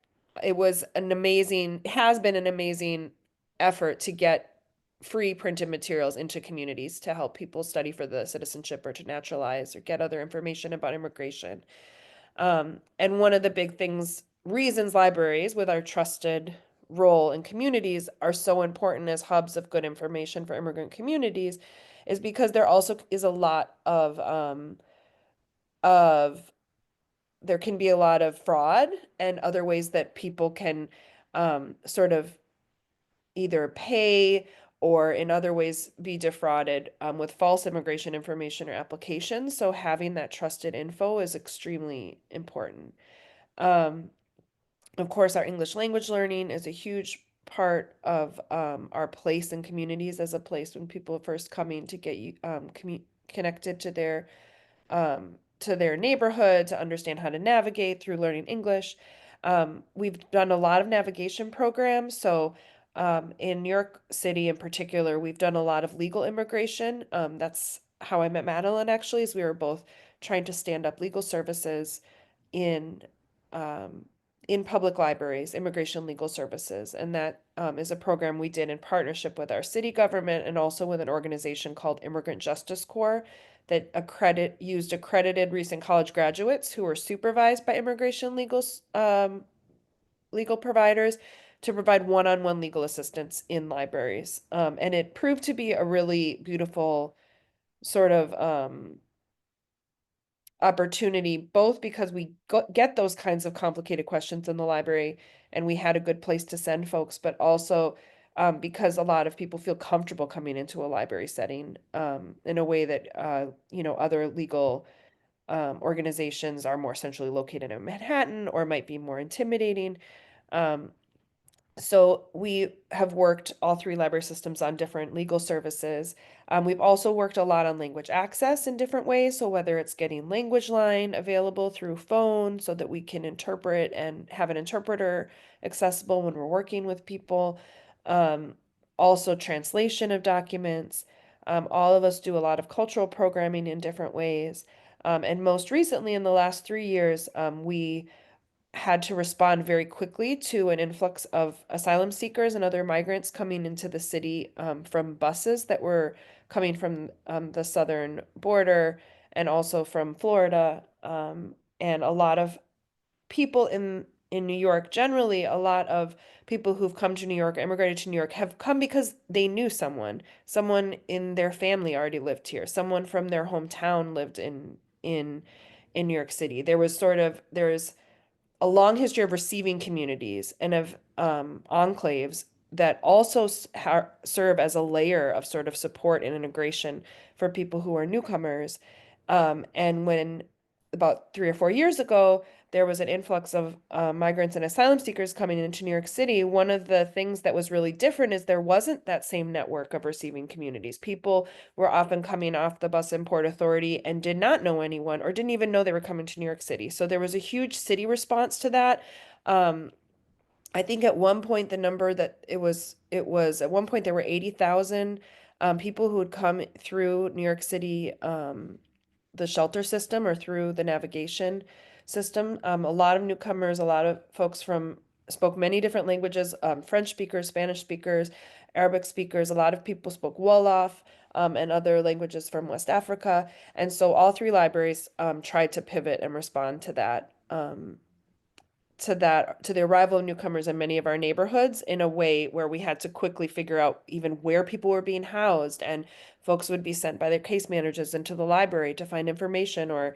it was has been an amazing effort to get free printed materials into communities to help people study for the citizenship or to naturalize or get other information about immigration. And one of the big reasons libraries, with our trusted role in communities, are so important as hubs of good information for immigrant communities is because there also is a lot there can be a lot of fraud and other ways that people can sort of either pay or in other ways be defrauded with false immigration information or applications. So having that trusted info is extremely important. Of course, our English language learning is a huge part of our place in communities as a place when people are first coming to get connected to their neighborhood, to understand how to navigate through learning English. We've done a lot of navigation programs. So in New York City in particular, we've done a lot of legal immigration. That's how I met Madeleine, actually, is we were both trying to stand up legal services in public libraries, immigration legal services. And that is a program we did in partnership with our city government and also with an organization called Immigrant Justice Corps that used accredited recent college graduates who were supervised by immigration legal providers to provide one-on-one legal assistance in libraries. And it proved to be a really beautiful sort of opportunity, both because we get those kinds of complicated questions in the library and we had a good place to send folks, but also because a lot of people feel comfortable coming into a library setting in a way that other legal organizations are more centrally located in Manhattan or might be more intimidating. So we have worked all three library systems on different legal services. We've also worked a lot on language access in different ways. So whether it's getting language line available through phone so that we can interpret and have an interpreter accessible when we're working with people. Also translation of documents. All of us do a lot of cultural programming in different ways. And most recently in the last 3 years, we had to respond very quickly to an influx of asylum seekers and other migrants coming into the city from buses that were coming from the southern border and also from Florida. And a lot of people in New York, generally, a lot of people who've come to New York, immigrated to New York, have come because they knew someone in their family already lived here, someone from their hometown lived in New York City. There's a long history of receiving communities and of enclaves that also serve as a layer of sort of support and integration for people who are newcomers. And when about 3 or 4 years ago, there was an influx of migrants and asylum seekers coming into New York City, one of the things that was really different is there wasn't that same network of receiving communities. People were often coming off the Bus and Port Authority and did not know anyone or didn't even know they were coming to New York City. So there was a huge city response to that. I think at one point the number that it was at one point there were 80,000 people who would come through New York City the shelter system or through the navigation system. A lot of newcomers, a lot of folks spoke many different languages, French speakers, Spanish speakers, Arabic speakers. A lot of people spoke Wolof and other languages from West Africa. And so all three libraries tried to pivot and respond to that. To the arrival of newcomers in many of our neighborhoods in a way where we had to quickly figure out even where people were being housed, and folks would be sent by their case managers into the library to find information, or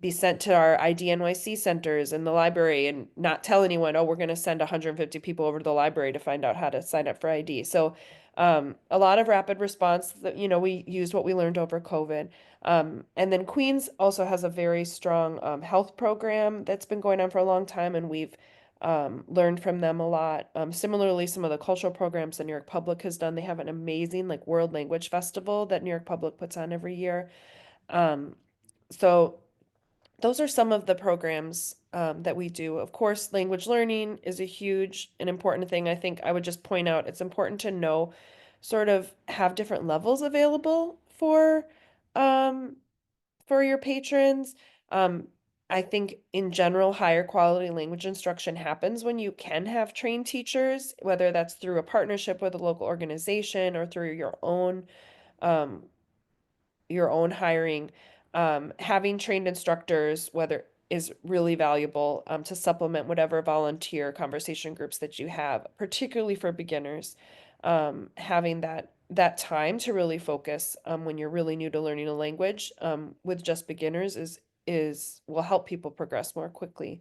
be sent to our IDNYC centers in the library and not tell anyone, oh, we're going to send 150 people over to the library to find out how to sign up for ID. So a lot of rapid response that, we used what we learned over COVID. And then Queens also has a very strong health program that's been going on for a long time, and we've learned from them a lot. Similarly, some of the cultural programs that New York Public has done, they have an amazing like World Language Festival that New York Public puts on every year. So those are some of the programs that we do. Of course, language learning is a huge and important thing. I think I would just point out it's important to know, sort of have different levels available for your patrons. I think in general, higher quality language instruction happens when you can have trained teachers, whether that's through a partnership with a local organization or through um, your own hiring. Having trained instructors, whether is really valuable to supplement whatever volunteer conversation groups that you have, particularly for beginners. Having that time to really focus when you're really new to learning a language with just beginners is will help people progress more quickly.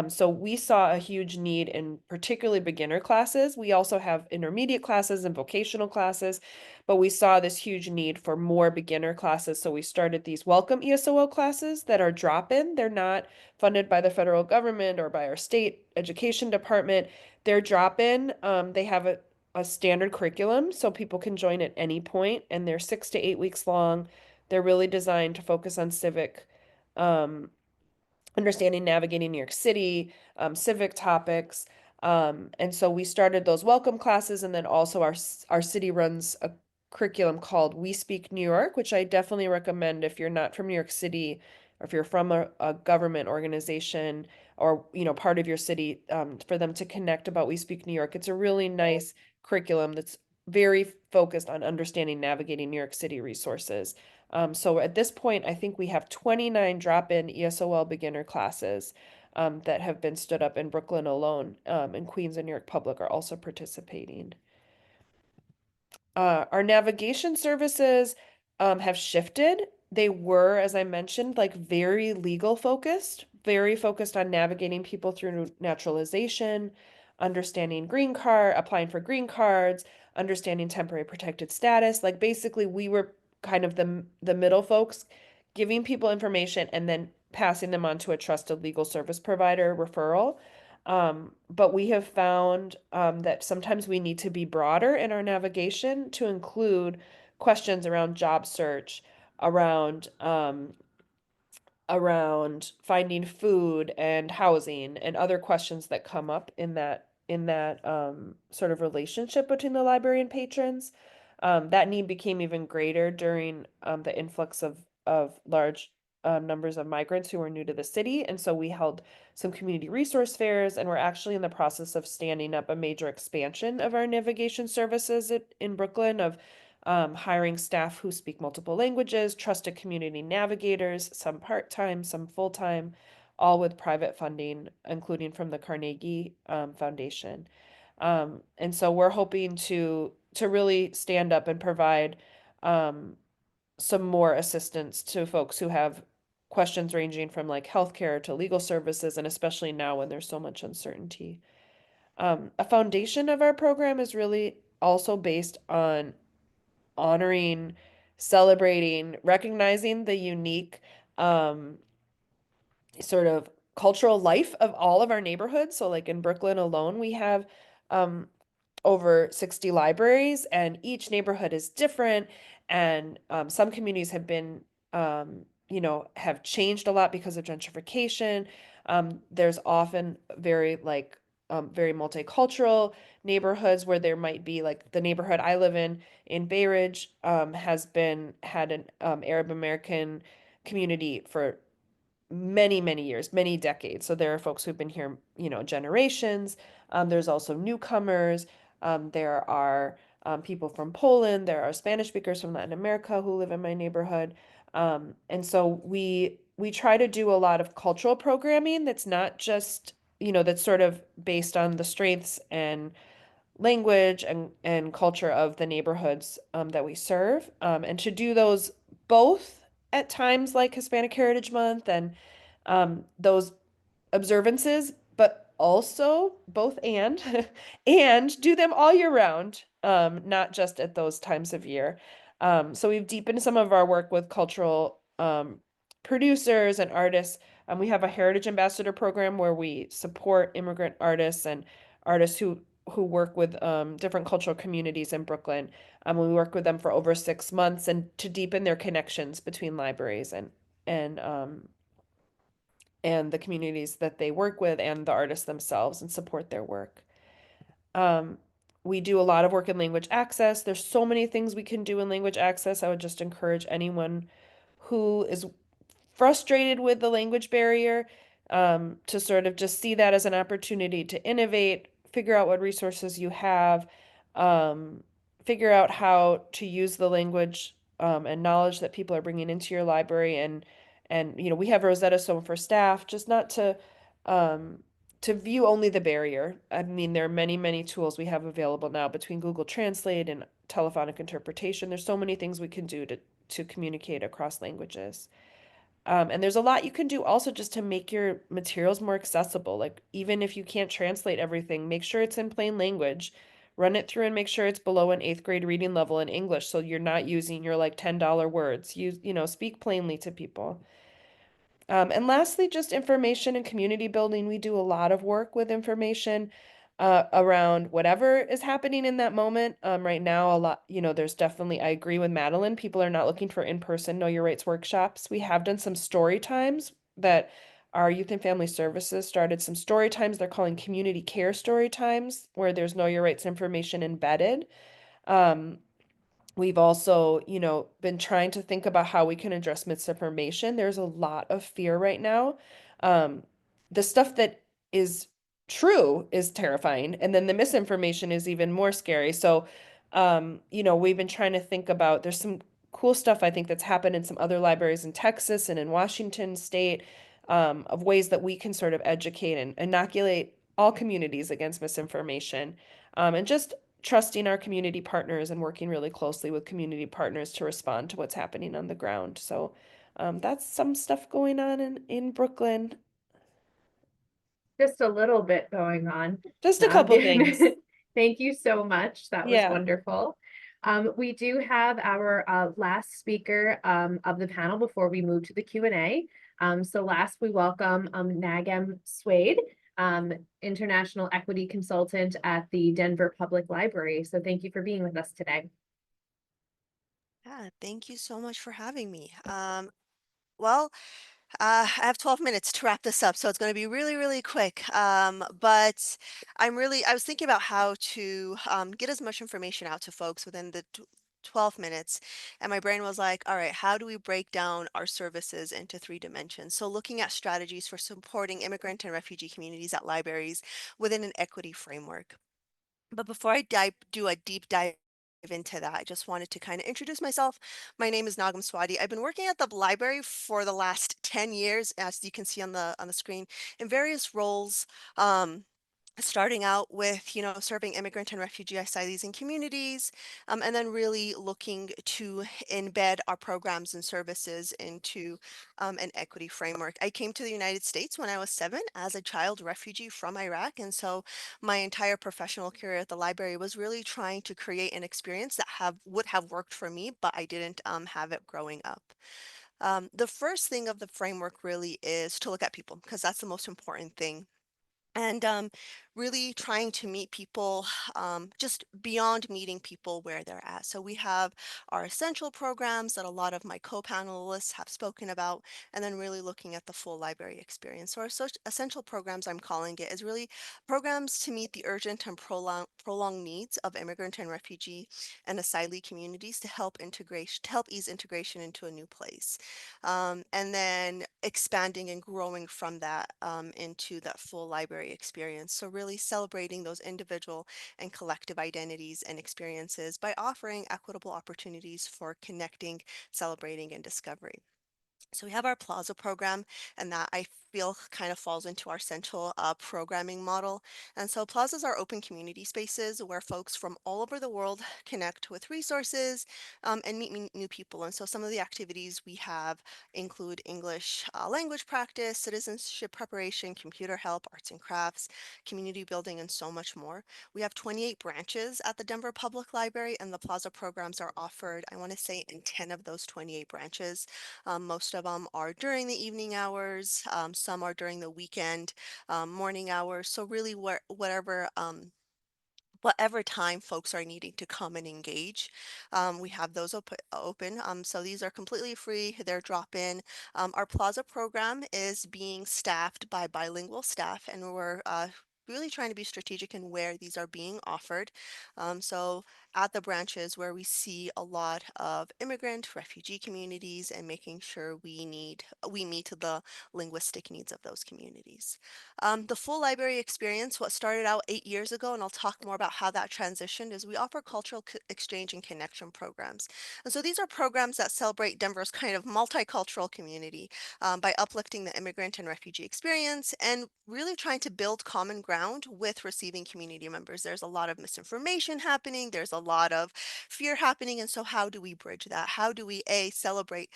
So we saw a huge need in particularly beginner classes. We also have intermediate classes and vocational classes, but we saw this huge need for more beginner classes. So we started these welcome ESOL classes that are drop-in. They're not funded by the federal government or by our state education department. They're drop-in. They have a standard curriculum, so people can join at any point, and they're 6 to 8 weeks long. They're really designed to focus on civic understanding, navigating New York City, civic topics. And so we started those welcome classes, and then also our city runs a curriculum called We Speak New York, which I definitely recommend if you're not from New York City, or if you're from a government organization or part of your city, for them to connect about We Speak New York. It's a really nice curriculum that's very focused on understanding navigating New York City resources. So at this point, I think we have 29 drop-in ESOL beginner classes that have been stood up in Brooklyn alone, and Queens and New York Public are also participating. Our navigation services have shifted. They were, as I mentioned, like very legal focused, very focused on navigating people through naturalization, understanding applying for green cards, understanding temporary protected status. Like basically we were kind of the middle folks, giving people information and then passing them on to a trusted legal service provider referral. But we have found that sometimes we need to be broader in our navigation to include questions around job search, around finding food and housing, and other questions that come up in that sort of relationship between the library and patrons. That need became even greater during the influx of large numbers of migrants who were new to the city. And so we held some community resource fairs, and we're actually in the process of standing up a major expansion of our navigation services in Brooklyn, of hiring staff who speak multiple languages, trusted community navigators, some part-time, some full-time, all with private funding, including from the Carnegie Foundation. And so we're hoping to really stand up and provide some more assistance to folks who have questions ranging from like healthcare to legal services, and especially now when there's so much uncertainty. A foundation of our program is really also based on honoring, celebrating, recognizing the unique sort of cultural life of all of our neighborhoods. So like in Brooklyn alone, we have over 60 libraries, and each neighborhood is different. And some communities have been, have changed a lot because of gentrification. There's often very multicultural neighborhoods where there might be like the neighborhood I live in Bay Ridge, had an Arab American community for many, many years, many decades. So there are folks who've been here, generations. There's also newcomers. There are people from Poland. There are Spanish speakers from Latin America who live in my neighborhood. And so we try to do a lot of cultural programming that's not just, that's sort of based on the strengths and language and culture of the neighborhoods that we serve. And to do those both at times like Hispanic Heritage Month and those observances, but also both and and do them all year round, not just at those times of year. So we've deepened some of our work with cultural producers and artists. We have a Heritage Ambassador program where we support immigrant artists and artists who work with different cultural communities in Brooklyn. We work with them for over 6 months and to deepen their connections between libraries and and the communities that they work with and the artists themselves and support their work. We do a lot of work in language access. There's so many things we can do in language access. I would just encourage anyone who is frustrated with the language barrier to sort of just see that as an opportunity to innovate, figure out what resources you have, figure out how to use the language and knowledge that people are bringing into your library. And we have Rosetta Stone for staff, just not to view only the barrier. I mean, there are many, many tools we have available now between Google Translate and telephonic interpretation. There's so many things we can do to communicate across languages. And there's a lot you can do also just to make your materials more accessible. Like, even if you can't translate everything, make sure it's in plain language. Run it through and make sure it's below an 8th grade reading level in English, so you're not using your like $10 words. Speak plainly to people. And lastly, just information and community building. We do a lot of work with information around whatever is happening in that moment. Right now, a lot, there's definitely, I agree with Madeleine, people are not looking for in-person Know Your Rights workshops. We have done some story times that our Youth and Family Services started some story times. They're calling community care story times, where there's Know Your Rights information embedded. We've also, been trying to think about how we can address misinformation. There's a lot of fear right now. The stuff that is true is terrifying, and then the misinformation is even more scary. So, we've been trying to think about, there's some cool stuff I think that's happened in some other libraries in Texas and in Washington State, of ways that we can sort of educate and inoculate all communities against misinformation. And just trusting our community partners and working really closely with community partners to respond to what's happening on the ground. So that's some stuff going on in Brooklyn. Just a little bit going on. Just a couple things. Thank you so much. That was Yeah. wonderful. We do have our last speaker of the panel before we move to the Q&A. So last we welcome Naghem Swade, International Equity Consultant at the Denver Public Library. So thank you for being with us today. Yeah, thank you so much for having me. Well, I have 12 minutes to wrap this up, so it's going to be really, really quick. But I was thinking about how to get as much information out to folks within the 12 minutes. And my brain was like, all right, how do we break down our services into 3 dimensions? So looking at strategies for supporting immigrant and refugee communities at libraries within an equity framework. But before I do a deep dive into that, I just wanted to kind of introduce myself. My name is Naghem Swade. I've been working at the library for the last 10 years, as you can see on the screen, in various roles. Starting out with, serving immigrant and refugee asylees in communities, and then really looking to embed our programs and services into an equity framework. I came to the United States when I was 7 as a child refugee from Iraq, and so my entire professional career at the library was really trying to create an experience that would have worked for me, but I didn't have it growing up. The first thing of the framework really is to look at people, because that's the most important thing. And really trying to meet people just beyond meeting people where they're at. So we have our essential programs that a lot of my co-panelists have spoken about, and then really looking at the full library experience. So our essential programs, I'm calling it, is really programs to meet the urgent and prolonged needs of immigrant and refugee and asylee communities to help ease integration into a new place. And then expanding and growing from that into that full library library experience. So really celebrating those individual and collective identities and experiences by offering equitable opportunities for connecting, celebrating, and discovery. So we have our Plaza program, and that I feel kind of falls into our central programming model. And so plazas are open community spaces where folks from all over the world connect with resources and meet new people. And so some of the activities we have include English language practice, citizenship preparation, computer help, arts and crafts, community building, and so much more. We have 28 branches at the Denver Public Library, and the Plaza programs are offered, I want to say, in 10 of those 28 branches. Most of them are during the evening hours, some are during the weekend, morning hours. So really whatever time folks are needing to come and engage. We have those open. So these are completely free. They're drop-in. Our Plaza program is being staffed by bilingual staff, and we're really trying to be strategic in where these are being offered. So at the branches where we see a lot of immigrant, refugee communities, and making sure we meet the linguistic needs of those communities. The full library experience, what started out 8 years ago, and I'll talk more about how that transitioned, is we offer cultural exchange and connection programs. And so these are programs that celebrate Denver's kind of multicultural community by uplifting the immigrant and refugee experience and really trying to build common ground with receiving community members. There's a lot of misinformation happening, there's a lot of fear happening, and so how do we bridge that? How do we, A, celebrate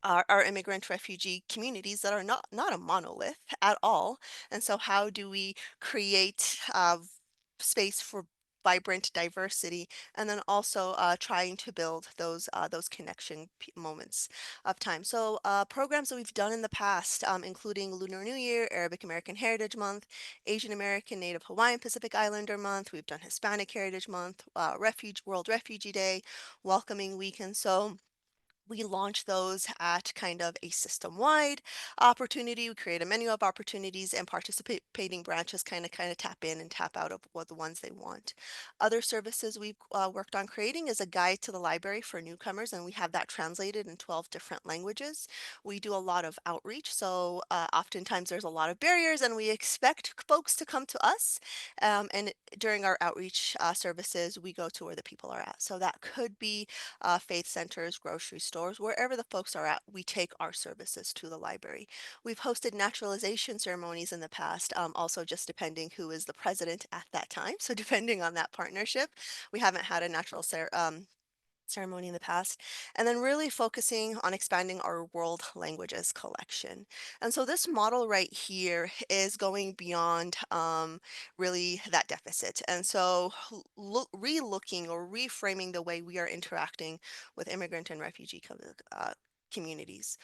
our immigrant refugee communities that are not a monolith at all. And so how do we create space for vibrant diversity, and then also trying to build those connection moments of time. So programs that we've done in the past, including Lunar New Year, Arabic American Heritage Month, Asian American, Native Hawaiian Pacific Islander Month. We've done Hispanic Heritage Month, World Refugee Day, Welcoming Week. And so we launch those at kind of a system-wide opportunity. We create a menu of opportunities, and participating branches kind of tap in and tap out of what the ones they want. Other services we've worked on creating is a guide to the library for newcomers, and we have that translated in 12 different languages. We do a lot of outreach, so oftentimes there's a lot of barriers, and we expect folks to come to us. And during our outreach services, we go to where the people are at. So that could be faith centers, grocery stores, wherever the folks are at, we take our services to the library. We've hosted naturalization ceremonies in the past, also just depending who is the president at that time. So depending on that partnership, we haven't had a ceremony in the past, and then really focusing on expanding our world languages collection. And so this model right here is going beyond really that deficit. And so re-looking or reframing the way we are interacting with immigrant and refugee communities.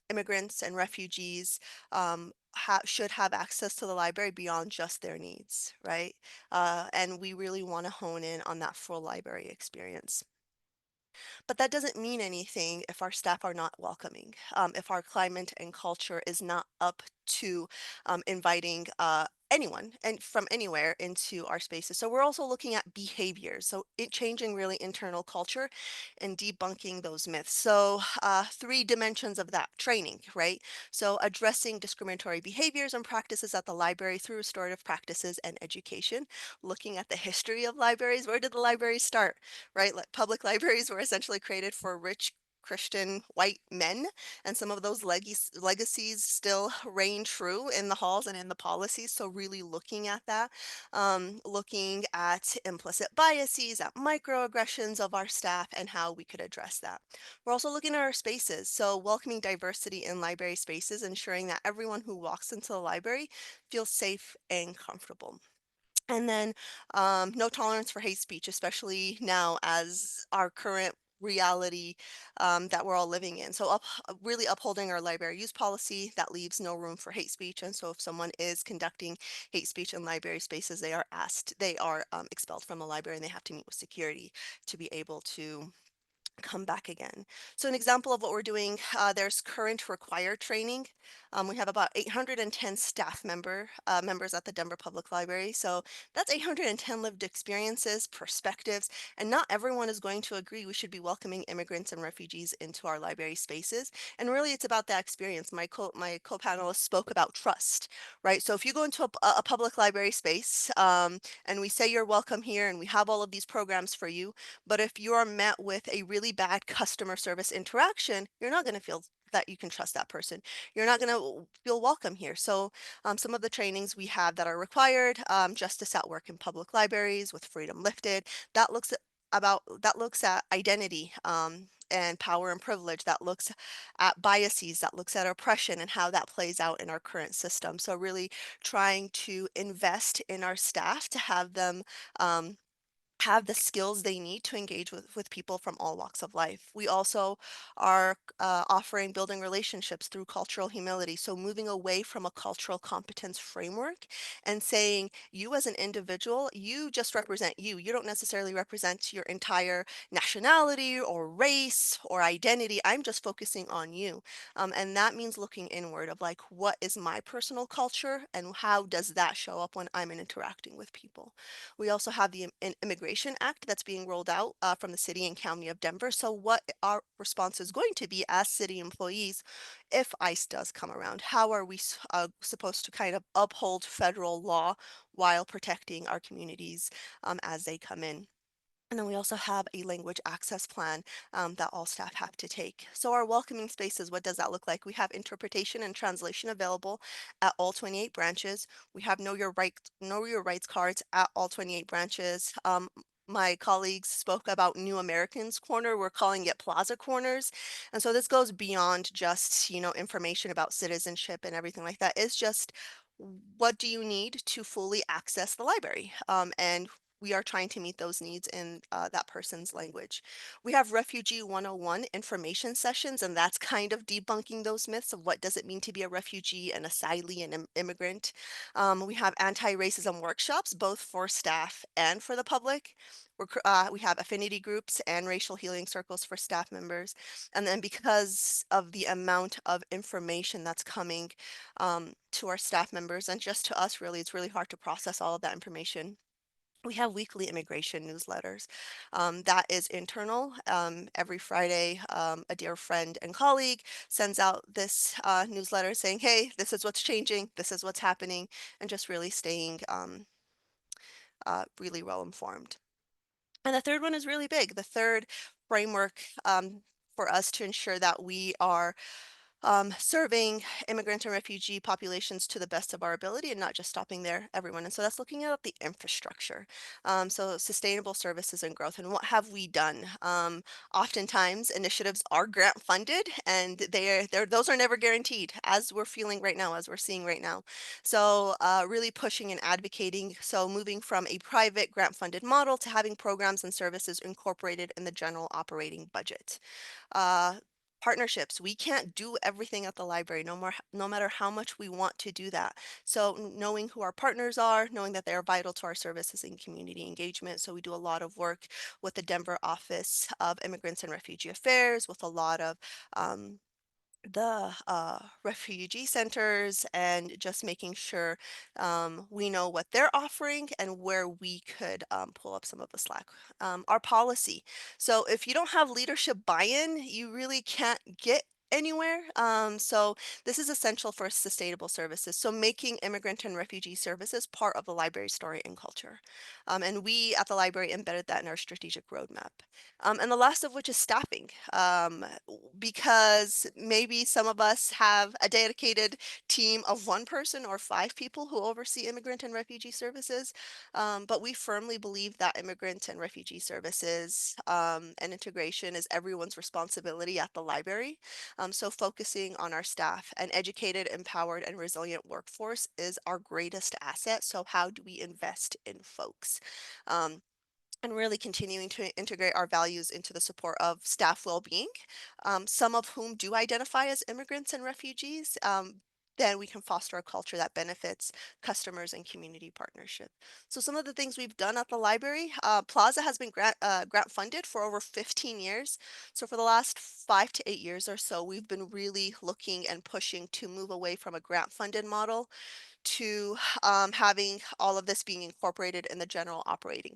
Immigrants and refugees should have access to the library beyond just their needs, right? And we really want to hone in on that full library experience. But that doesn't mean anything if our staff are not welcoming, if our climate and culture is not up to inviting anyone and from anywhere into our spaces. So we're also looking at behaviors. So changing really internal culture and debunking those myths. So 3 dimensions of that: training, right? So addressing discriminatory behaviors and practices at the library through restorative practices and education, looking at the history of libraries. Where did the library start, right? Like public libraries were essentially created for rich Christian white men, and some of those legacies still reign true in the halls and in the policies. So really looking at that, looking at implicit biases, at microaggressions of our staff, and how we could address that. We're also looking at our spaces, so welcoming diversity in library spaces, ensuring that everyone who walks into the library feels safe and comfortable. And then no tolerance for hate speech, especially now as our current reality that we're all living in. So really upholding our library use policy that leaves no room for hate speech. And so if someone is conducting hate speech in library spaces, they are expelled from the library, and they have to meet with security to be able to come back again. So an example of what we're doing, there's current required training. We have about 810 staff members at the Denver Public Library. So that's 810 lived experiences, perspectives, and not everyone is going to agree we should be welcoming immigrants and refugees into our library spaces. And really it's about that experience. My co-panelists spoke about trust, right? So if you go into a public library space and we say you're welcome here and we have all of these programs for you, but if you are met with a really bad customer service interaction, you're not going to feel that you can trust that person. You're not going to feel welcome here. So some of the trainings we have that are required, justice at work in public libraries with freedom lifted, that looks at identity and power and privilege, that looks at biases, that looks at oppression and how that plays out in our current system. So really trying to invest in our staff to have them have the skills they need to engage with people from all walks of life. We also are offering building relationships through cultural humility. So moving away from a cultural competence framework and saying you as an individual, you just represent you. You don't necessarily represent your entire nationality or race or identity. I'm just focusing on you. And that means looking inward of like, what is my personal culture and how does that show up when I'm interacting with people? We also have the Immigration Act that's being rolled out from the city and county of Denver. So what our response is going to be as city employees if ICE does come around? How are we supposed to kind of uphold federal law while protecting our communities as they come in? And then we also have a language access plan that all staff have to take. So our welcoming spaces, what does that look like? We have interpretation and translation available at all 28 branches. We have know your rights cards at all 28 branches. My colleagues spoke about New Americans Corner. We're calling it Plaza Corners. And so this goes beyond just, information about citizenship and everything like that. It's just what do you need to fully access the library? And we are trying to meet those needs in that person's language. We have Refugee 101 information sessions, and that's kind of debunking those myths of what does it mean to be a refugee, an asylee, an immigrant. We have anti-racism workshops, both for staff and for the public. We have affinity groups and racial healing circles for staff members. And then because of the amount of information that's coming to our staff members and just to us, really, it's really hard to process all of that information. We have weekly immigration newsletters. That is internal. Every Friday, a dear friend and colleague sends out this newsletter saying, hey, this is what's changing, this is what's happening, and just really staying really well informed. And the third one is really big. The third framework for us to ensure that we are serving immigrant and refugee populations to the best of our ability and not just stopping there, everyone. And so that's looking at the infrastructure. So sustainable services and growth. And what have we done? Oftentimes initiatives are grant funded and those are never guaranteed as we're feeling right now, as we're seeing right now. So really pushing and advocating. So moving from a private grant funded model to having programs and services incorporated in the general operating budget. Uh, Partnerships. We can't do everything at the library, no matter how much we want to do that. So knowing who our partners are, knowing that they are vital to our services and community engagement. So we do a lot of work with the Denver Office of Immigrants and Refugee Affairs, with a lot of the refugee centers and just making sure we know what they're offering and where we could pull up some of the slack. Our policy. So if you don't have leadership buy-in, you really can't get anywhere. So this is essential for sustainable services. So making immigrant and refugee services part of the library story and culture. And we at the library embedded that in our strategic roadmap. And the last of which is staffing, because maybe some of us have a dedicated team of one person or 5 people who oversee immigrant and refugee services. But we firmly believe that immigrant and refugee services and integration is everyone's responsibility at the library. So focusing on our staff, an educated, empowered, and resilient workforce is our greatest asset. So how do we invest in folks? And really continuing to integrate our values into the support of staff well-being, some of whom do identify as immigrants and refugees. then we can foster a culture that benefits customers and community partnership. So some of the things we've done at the library, Plaza has been grant funded for over 15 years. So for the last 5 to 8 years or so, we've been really looking and pushing to move away from a grant funded model to having all of this being incorporated in the general operating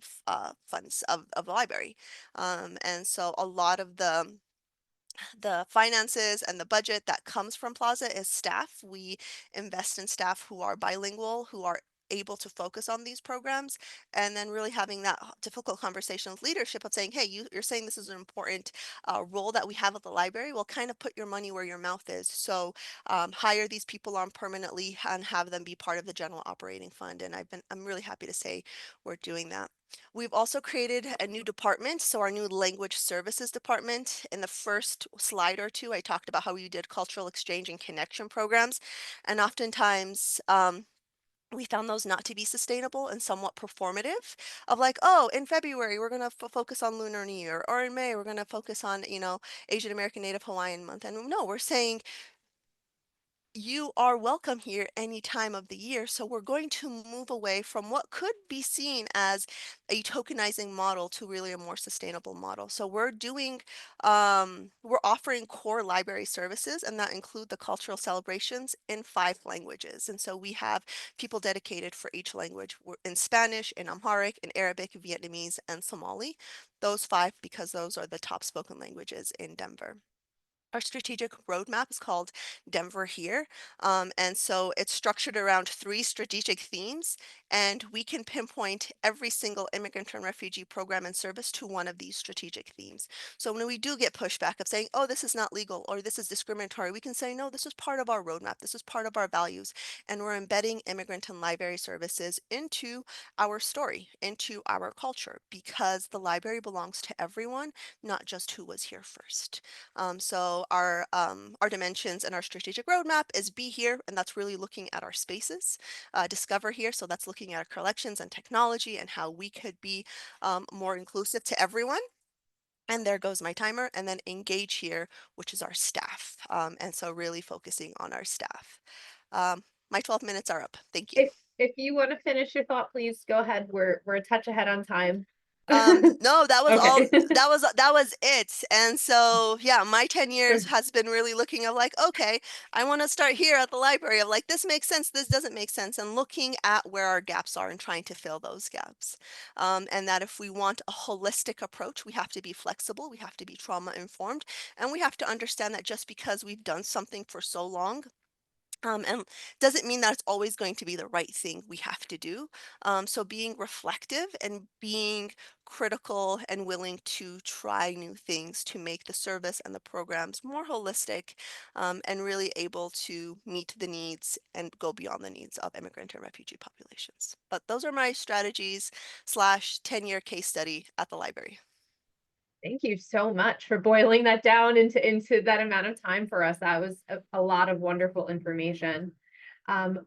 funds of the library. And so a lot of the finances and the budget that comes from Plaza is staff. We invest in staff who are bilingual, who are able to focus on these programs, and then really having that difficult conversation with leadership of saying, hey, you're saying this is an important role that we have at the library. Well, kind of put your money where your mouth is. So hire these people on permanently and have them be part of the general operating fund. And I'm really happy to say we're doing that. We've also created a new department, so our new language services department. In the first slide or two, I talked about how we did cultural exchange and connection programs, and oftentimes we found those not to be sustainable and somewhat performative of like, oh, in February, we're going to focus on Lunar New Year, or in May, we're going to focus on, Asian American Native Hawaiian month. And no, we're saying you are welcome here any time of the year. So we're going to move away from what could be seen as a tokenizing model to really a more sustainable model. So we're offering core library services, and that include the cultural celebrations in 5 languages. And so we have people dedicated for each language. We're in Spanish, in Amharic, in Arabic, Vietnamese, and Somali. Those 5 because those are the top spoken languages in Denver. Our strategic roadmap is called Denver Here. And so it's structured around 3 strategic themes, and we can pinpoint every single immigrant and refugee program and service to one of these strategic themes. So when we do get pushback of saying, oh, this is not legal or this is discriminatory, we can say, no, this is part of our roadmap. This is part of our values. And we're embedding immigrant and library services into our story, into our culture, because the library belongs to everyone, not just who was here first. So our dimensions and our strategic roadmap is be here, and that's really looking at our spaces. Discover here, so that's looking at our collections and technology and how we could be more inclusive to everyone. And there goes my timer. And then engage here, which is our staff. And so really focusing on our staff. My 12 minutes are up. Thank you. If you want to finish your thought, please go ahead. We're a touch ahead on time. No, that was all, Okay. that was it. And so, yeah, my 10 years has been really looking of like, okay, I want to start here at the library of like, this makes sense, this doesn't make sense, and looking at where our gaps are and trying to fill those gaps. And that if we want a holistic approach, we have to be flexible, we have to be trauma informed, and we have to understand that just because we've done something for so long, and doesn't mean that it's always going to be the right thing we have to do. So being reflective and being critical and willing to try new things to make the service and the programs more holistic, and really able to meet the needs and go beyond the needs of immigrant and refugee populations. But those are my strategies / 10-year case study at the library. Thank you so much for boiling that down into that amount of time for us. That was a lot of wonderful information.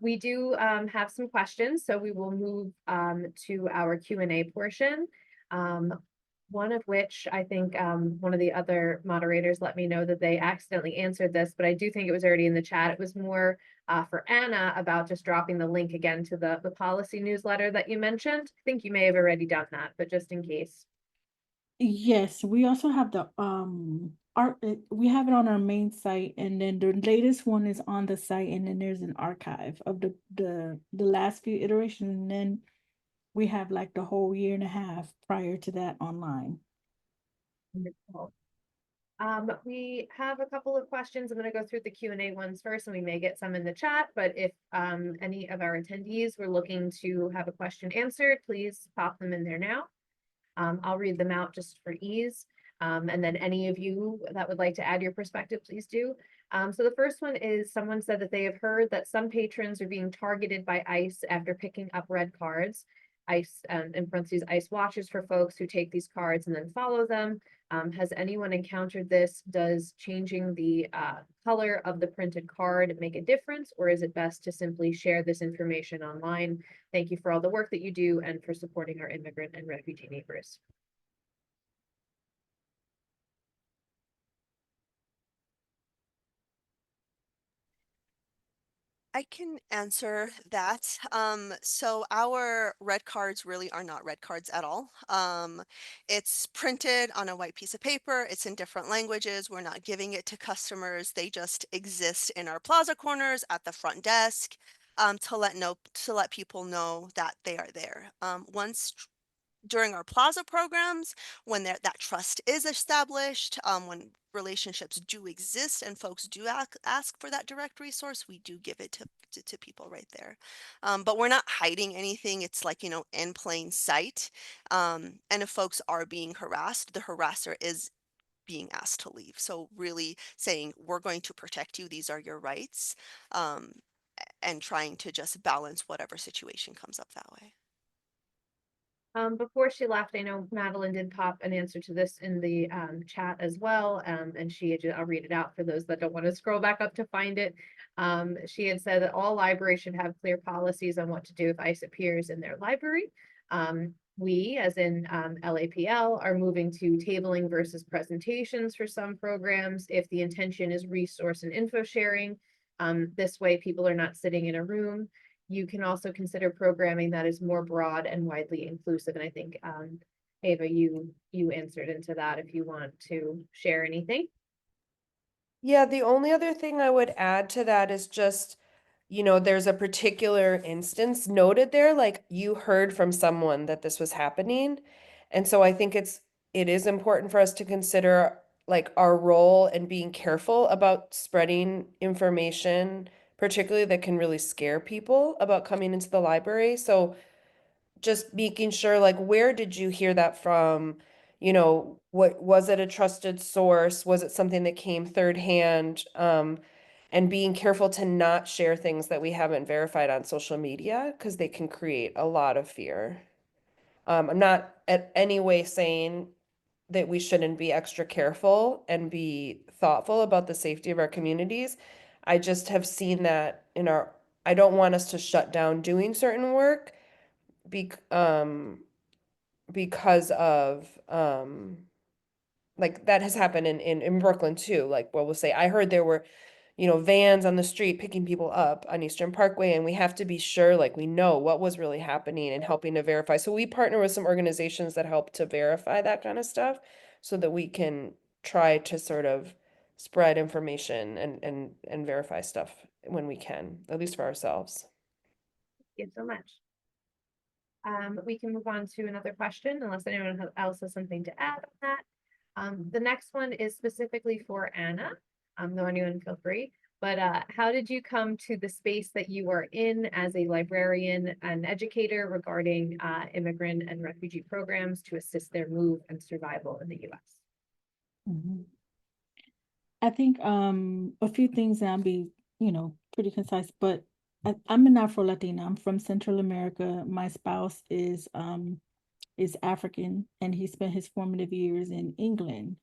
We do have some questions, so we will move to our Q&A portion. One of which I think one of the other moderators let me know that they accidentally answered this, but I do think it was already in the chat. It was more for Anna about just dropping the link again to the policy newsletter that you mentioned. I think you may have already done that, but just in case. Yes, we also have the we have it on our main site, and then the latest one is on the site, and then there's an archive of the last few iterations, and then we have like the whole year and a half prior to that online. Wonderful. We have a couple of questions. I'm going to go through the Q&A ones first, and we may get some in the chat, but if any of our attendees were looking to have a question answered, please pop them in there now. I'll read them out just for ease. And then any of you that would like to add your perspective, please do. So the first one is someone said that they have heard that some patrons are being targeted by ICE after picking up red cards. ICE, in parentheses, ICE watches for folks who take these cards and then follow them. Has anyone encountered this? Does changing the color of the printed card make a difference, or is it best to simply share this information online? Thank you for all the work that you do and for supporting our immigrant and refugee neighbors. I can answer that. So our red cards really are not red cards at all. It's printed on a white piece of paper. It's in different languages. We're not giving it to customers. They just exist in our plaza corners at the front desk, to let people know that they are there. Once during our plaza programs, when that trust is established, when relationships do exist and folks do ask for that direct resource, we do give it to people right there. But we're not hiding anything. It's like, in plain sight. And if folks are being harassed, the harasser is being asked to leave. So really saying, we're going to protect you. These are your rights. And trying to just balance whatever situation comes up that way. Before she left, I know Madeleine did pop an answer to this in the chat as well. And I'll read it out for those that don't want to scroll back up to find it. She had said that all libraries should have clear policies on what to do if ICE appears in their library. We, as in LAPL, are moving to tabling versus presentations for some programs if the intention is resource and info sharing. This way, people are not sitting in a room. You can also consider programming that is more broad and widely inclusive. And I think, Ava, you answered into that if you want to share anything. Yeah, the only other thing I would add to that is just, there's a particular instance noted there, like you heard from someone that this was happening. And so I think it is important for us to consider like our role and being careful about spreading information, particularly that can really scare people about coming into the library. So just making sure, like, where did you hear that from? What was it, a trusted source? Was it something that came third hand? And being careful to not share things that we haven't verified on social media because they can create a lot of fear. I'm not at any way saying that we shouldn't be extra careful and be thoughtful about the safety of our communities. I just have seen that I don't want us to shut down doing certain work be, because of like that has happened in Brooklyn too. Like, well, we'll say, I heard there were, vans on the street picking people up on Eastern Parkway, and we have to be sure, like, we know what was really happening and helping to verify. So we partner with some organizations that help to verify that kind of stuff so that we can try to sort of spread information and verify stuff when we can, at least for ourselves. Thank you so much. We can move on to another question unless anyone else has something to add on that. The next one is specifically for Anna. Though anyone feel free. But how did you come to the space that you are in as a librarian and educator regarding immigrant and refugee programs to assist their move and survival in the U.S.? Mhm. I think a few things, and I'll be, pretty concise, but I'm an Afro-Latina. I'm from Central America. My spouse is African, and he spent his formative years in England.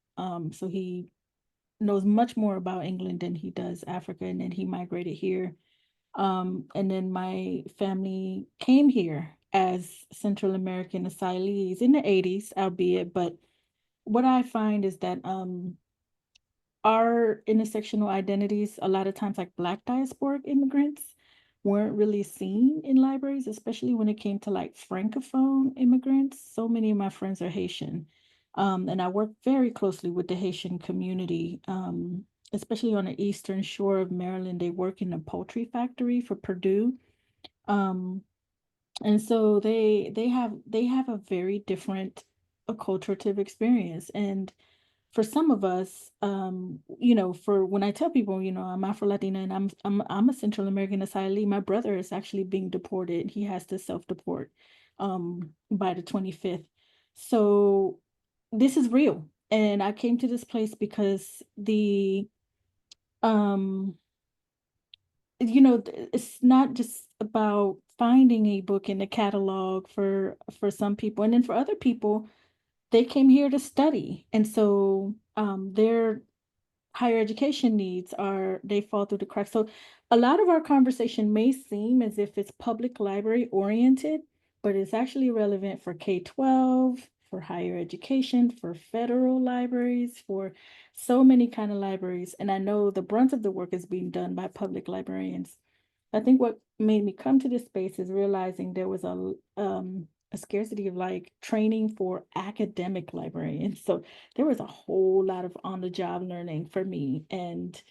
So he knows much more about England than he does Africa, and then he migrated here. And then my family came here as Central American asylees in the 80s, albeit, but what I find is that our intersectional identities, a lot of times like Black diasporic immigrants, weren't really seen in libraries, especially when it came to like Francophone immigrants. So many of my friends are Haitian. And I work very closely with the Haitian community, especially on the eastern shore of Maryland. They work in a poultry factory for Purdue. And so they have a very different acculturative experience. And for some of us, for when I tell people, I'm Afro-Latina and I'm a Central American asylee, my brother is actually being deported. He has to self-deport by the 25th. So this is real. And I came to this place because um it's not just about finding a book in the catalog for some people, and then for other people, they came here to study, and so their higher education needs they fall through the cracks. So a lot of our conversation may seem as if it's public library oriented, but it's actually relevant for K-12, for higher education, for federal libraries, for so many kind of libraries. And I know the brunt of the work is being done by public librarians. I think what made me come to this space is realizing there was a scarcity of like training for academic librarians. So there was a whole lot of on-the-job learning for me. And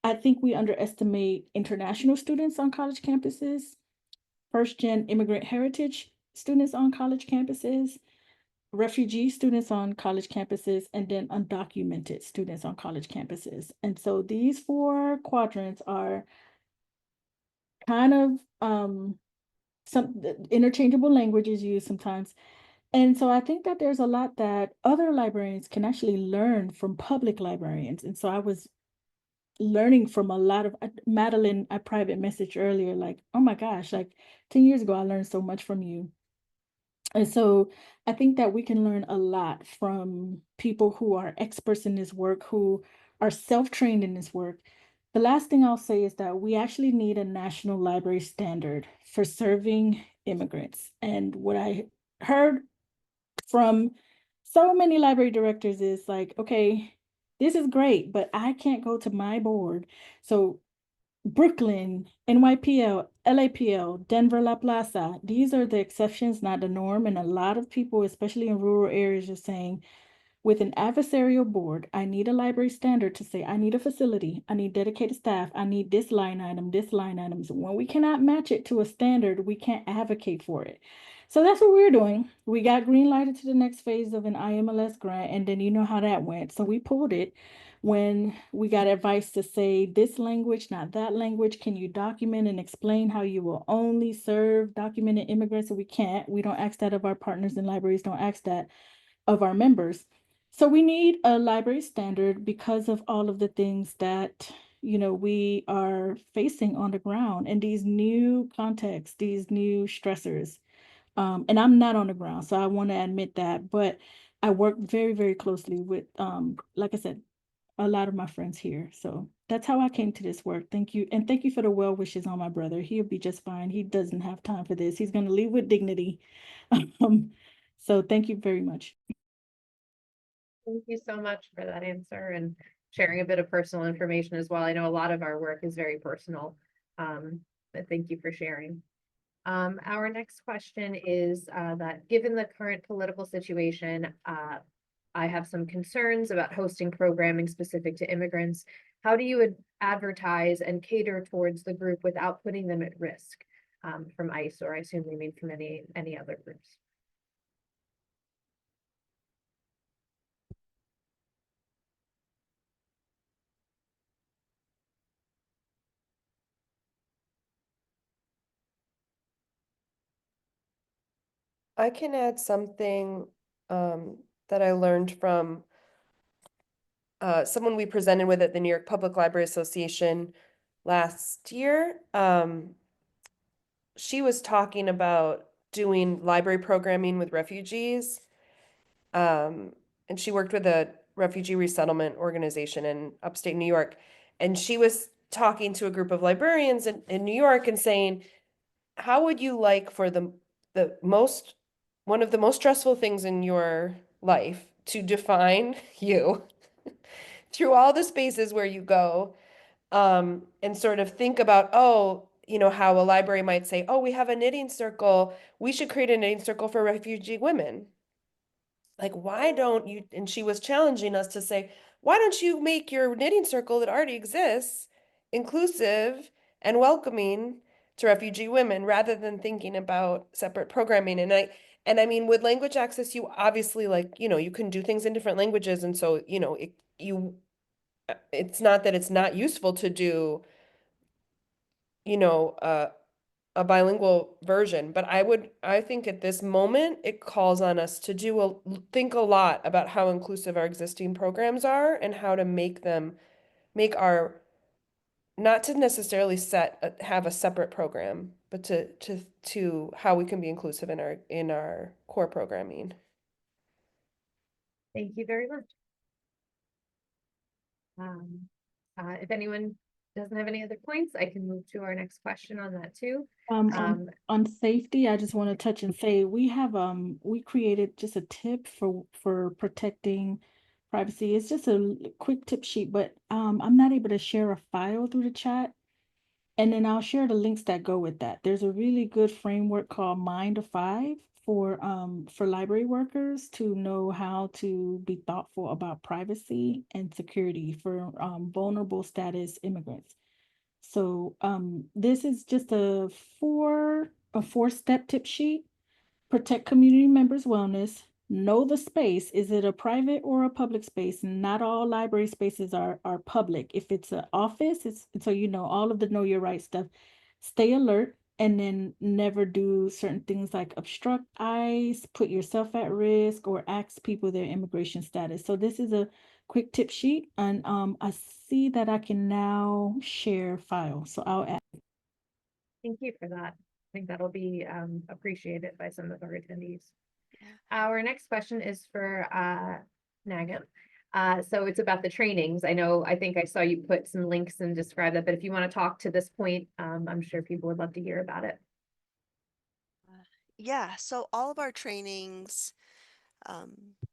I think we underestimate international students on college campuses, first-gen immigrant heritage students on college campuses, refugee students on college campuses, and then undocumented students on college campuses. And so these four quadrants are kind of some interchangeable languages used sometimes. And so I think that there's a lot that other librarians can actually learn from public librarians. And so I was learning from a lot of Madeleine, I private messaged earlier, like, oh my gosh, like 10 years ago, I learned so much from you. And so I think that we can learn a lot from people who are experts in this work, who are self-trained in this work. The last thing I'll say is that we actually need a national library standard for serving immigrants. And what I heard from so many library directors is like, okay, this is great, but I can't go to my board. So Brooklyn, NYPL, LAPL, Denver, La Plaza, these are the exceptions, not the norm. And a lot of people, especially in rural areas, are saying, with an adversarial board, I need a library standard to say, I need a facility, I need dedicated staff, I need this line item, this line item. So when we cannot match it to a standard, we can't advocate for it. So that's what we're doing. We got green lighted to the next phase of an IMLS grant, and then you know how that went. So we pulled it when we got advice to say this language, not that language. Can you document and explain how you will only serve documented immigrants? So we can't. We don't ask that of our partners, and libraries don't ask that of our members. So we need a library standard because of all of the things that, you know, we are facing on the ground and these new contexts, these new stressors. And I'm not on the ground, so I want to admit that, but I work very, very closely with, like I said, a lot of my friends here. So that's how I came to this work. Thank you. And thank you for the well wishes on my brother. He'll be just fine. He doesn't have time for this. He's going to leave with dignity. So thank you very much. Thank you so much for that answer and sharing a bit of personal information as well. I know a lot of our work is very personal, but thank you for sharing. Our next question is that given the current political situation, I have some concerns about hosting programming specific to immigrants. How do you advertise and cater towards the group without putting them at risk from ICE, or I assume they mean from any other groups? I can add something that I learned from someone we presented with at the New York Public Library Association last year. She was talking about doing library programming with refugees. And she worked with a refugee resettlement organization in upstate New York. And she was talking to a group of librarians in New York and saying, how would you like for one of the most stressful things in your life to define you through all the spaces where you go, and sort of think about, oh, you know, how a library might say, oh, we have a knitting circle. We should create a knitting circle for refugee women. Like, why don't you? And she was challenging us to say, why don't you make your knitting circle that already exists inclusive and welcoming to refugee women rather than thinking about separate programming? And I mean, with language access, you obviously, like, you know, you can do things in different languages. And so, you know, it's not that it's not useful to do, you know, a bilingual version, but I think at this moment, it calls on us to think a lot about how inclusive our existing programs are and how to make not to necessarily have a separate program, but to how we can be inclusive in our core programming. Thank you very much. If anyone doesn't have any other points, I can move to our next question on that too. On safety, I just want to touch and say we have we created just a tip for protecting privacy. It's just a quick tip sheet, but I'm not able to share a file through the chat. And then I'll share the links that go with that. There's a really good framework called Mind of Five for library workers to know how to be thoughtful about privacy and security for vulnerable status immigrants. So this is just a four-step tip sheet. Protect community members' wellness. Know the space. Is it a private or a public space? Not all library spaces are public. If it's an office, it's so you know all of the know your right stuff. Stay alert and then never do certain things like obstruct ICE, put yourself at risk, or ask people their immigration status. So this is a quick tip sheet, and I see that I can now share file. So I'll add. Thank you for that. I think that'll be appreciated by some of our attendees. Yeah. Our next question is for Naghem. So it's about the trainings. I think I saw you put some links and describe that, but if you want to talk to this point, I'm sure people would love to hear about it. Yeah, so all of our trainings,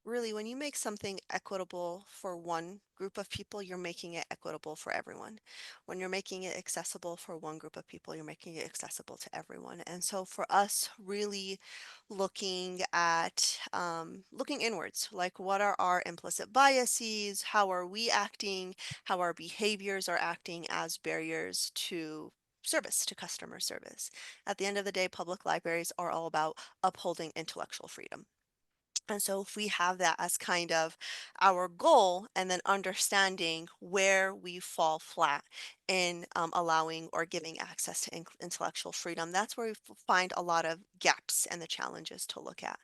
really, when you make something equitable for one group of people, you're making it equitable for everyone. When you're making it accessible for one group of people, you're making it accessible to everyone. And so for us, really looking at looking inwards, like what are our implicit biases? How are we acting? How our behaviors are acting as barriers to service, to customer service. At the end of the day, public libraries are all about upholding intellectual freedom. And so if we have that as kind of our goal and then understanding where we fall flat in allowing or giving access to intellectual freedom, that's where we find a lot of gaps and the challenges to look at.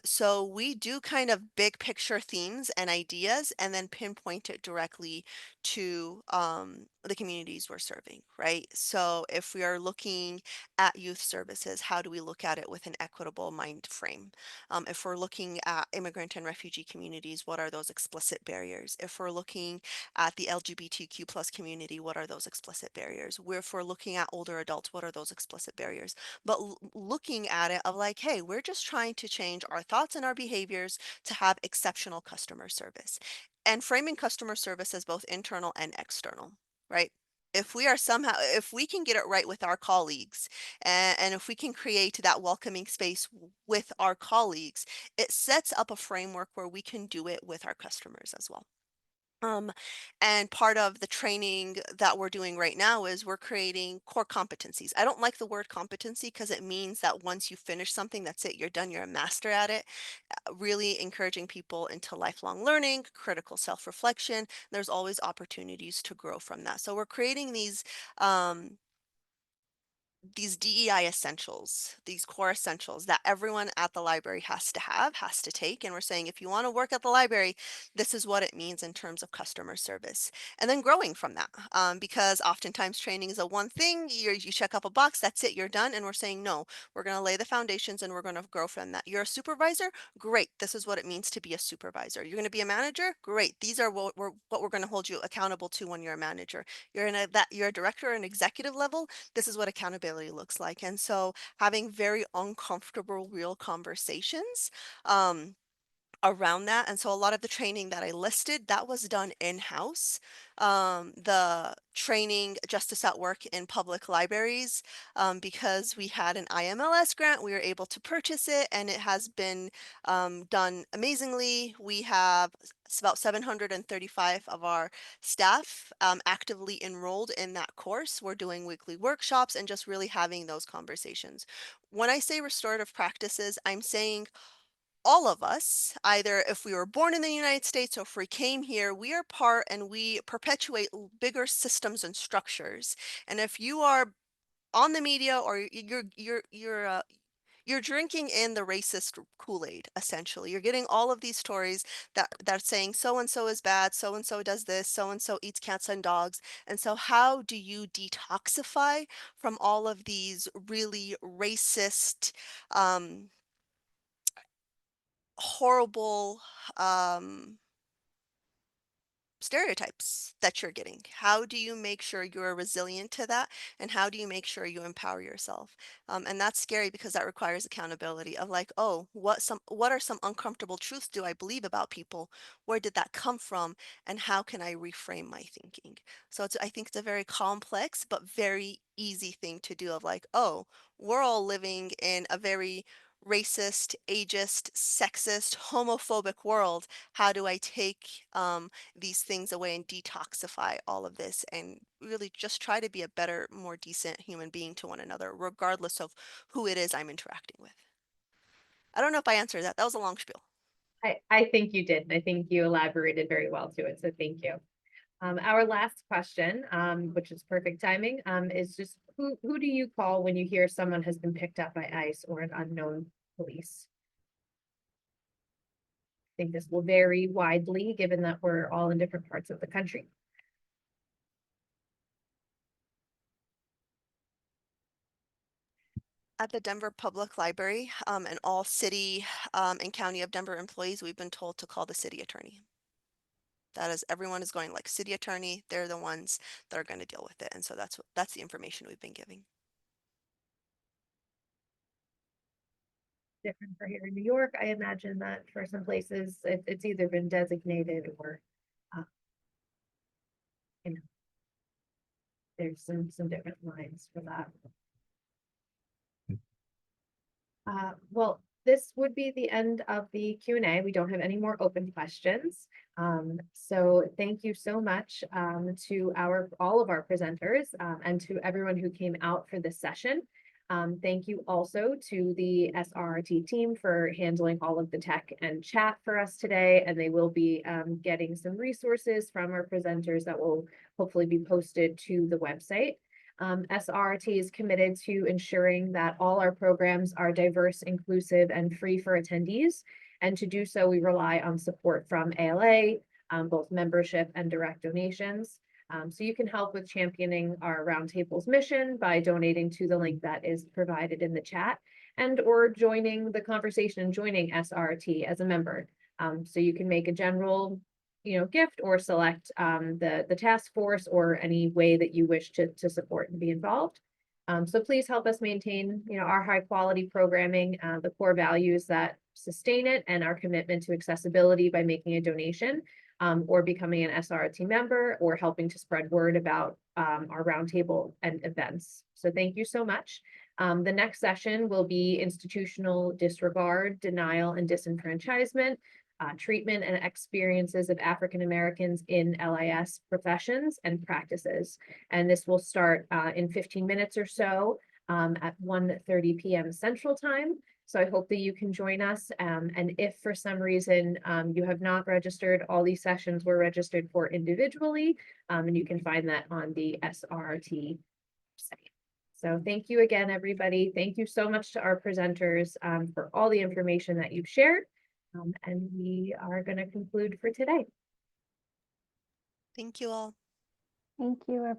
So we do kind of big picture themes and ideas and then pinpoint it directly to the communities we're serving, right? So if we are looking at youth services, how do we look at it with an equitable mind frame? If we're looking at immigrant and refugee communities, what are those explicit barriers? If we're looking at the LGBTQ plus community, what are those explicit barriers? If we're looking at older adults, what are those explicit barriers? But looking at it of like, hey, we're just trying to change our thoughts and our behaviors to have exceptional customer service. And framing customer service as both internal and external, right? If we can get it right with our colleagues and if we can create that welcoming space with our colleagues, it sets up a framework where we can do it with our customers as well. And part of the training that we're doing right now is we're creating core competencies. I don't like the word competency because it means that once you finish something, that's it, you're done, you're a master at it. Really encouraging people into lifelong learning, critical self-reflection. There's always opportunities to grow from that. So we're creating these DEI essentials, these core essentials that everyone at the library has to take. And we're saying, if you want to work at the library, this is what it means in terms of customer service. And then growing from that, because oftentimes training is a one thing, you check up a box, that's it, you're done. And we're saying, no, we're going to lay the foundations and we're going to grow from that. You're a supervisor? Great. This is what it means to be a supervisor. You're going to be a manager? Great. These are what we're going to hold you accountable to when you're a manager. You're a director or an executive level. This is what accountability looks like. And so having very uncomfortable, real conversations around that. And so a lot of the training that I listed, that was done in-house. The training Justice at Work in public libraries, because we had an IMLS grant, we were able to purchase it and it has been done amazingly. We have about 735 of our staff actively enrolled in that course. We're doing weekly workshops and just really having those conversations. When I say restorative practices, I'm saying all of us, either if we were born in the United States or if we came here, we are part and we perpetuate bigger systems and structures. And if you are on the media or you're drinking in the racist Kool-Aid, essentially. You're getting all of these stories that are saying so and so is bad, so and so does this, so and so eats cats and dogs. And so how do you detoxify from all of these really racist horrible stereotypes that you're getting? How do you make sure you're resilient to that? And how do you make sure you empower yourself? And that's scary because that requires accountability of like, oh, what are some uncomfortable truths do I believe about people? Where did that come from? And how can I reframe my thinking? So I think it's a very complex but very easy thing to do of like, oh, we're all living in a very racist, ageist, sexist, homophobic world. How do I take these things away and detoxify all of this and really just try to be a better, more decent human being to one another, regardless of who it is I'm interacting with? I don't know if I answered that. That was a long spiel. I think you did. And I think you elaborated very well to it. So thank you. Our last question, which is perfect timing, is just who do you call when you hear someone has been picked up by ICE or an unknown police? I think this will vary widely given that we're all in different parts of the country. At the Denver Public Library, and all city and county of Denver employees, we've been told to call the city attorney. That is, everyone is going like city attorney. They're the ones that are going to deal with it. And so that's the information we've been giving. Different for here in New York. I imagine that for some places it's either been designated or you know, there's some different lines for that. Well, this would be the end of the Q&A. We don't have any more open questions. So thank you so much to all of our presenters and to everyone who came out for this session. Thank you also to the SRT team for handling all of the tech and chat for us today. And they will be getting some resources from our presenters that will hopefully be posted to the website. SRT is committed to ensuring that all our programs are diverse, inclusive, and free for attendees. And to do so, we rely on support from ALA, both membership and direct donations. So you can help with championing our Roundtable's mission by donating to the link that is provided in the chat and or joining the conversation and joining SRT as a member. So you can make a general gift or select the task force or any way that you wish to support and be involved. So please help us maintain our high quality programming, the core values that sustain it, and our commitment to accessibility by making a donation or becoming an SRT member or helping to spread word about our roundtable and events. So thank you so much. The next session will be institutional disregard, denial, and disenfranchisement. Treatment and experiences of African Americans in LIS professions and practices. And this will start in 15 minutes or so at 1:30 p.m. Central Time. So I hope that you can join us. And if for some reason you have not registered, all these sessions were registered for individually, and you can find that on the SRT site. So thank you again, everybody. Thank you so much to our presenters for all the information that you've shared. And we are going to conclude for today. Thank you all. Thank you, everyone.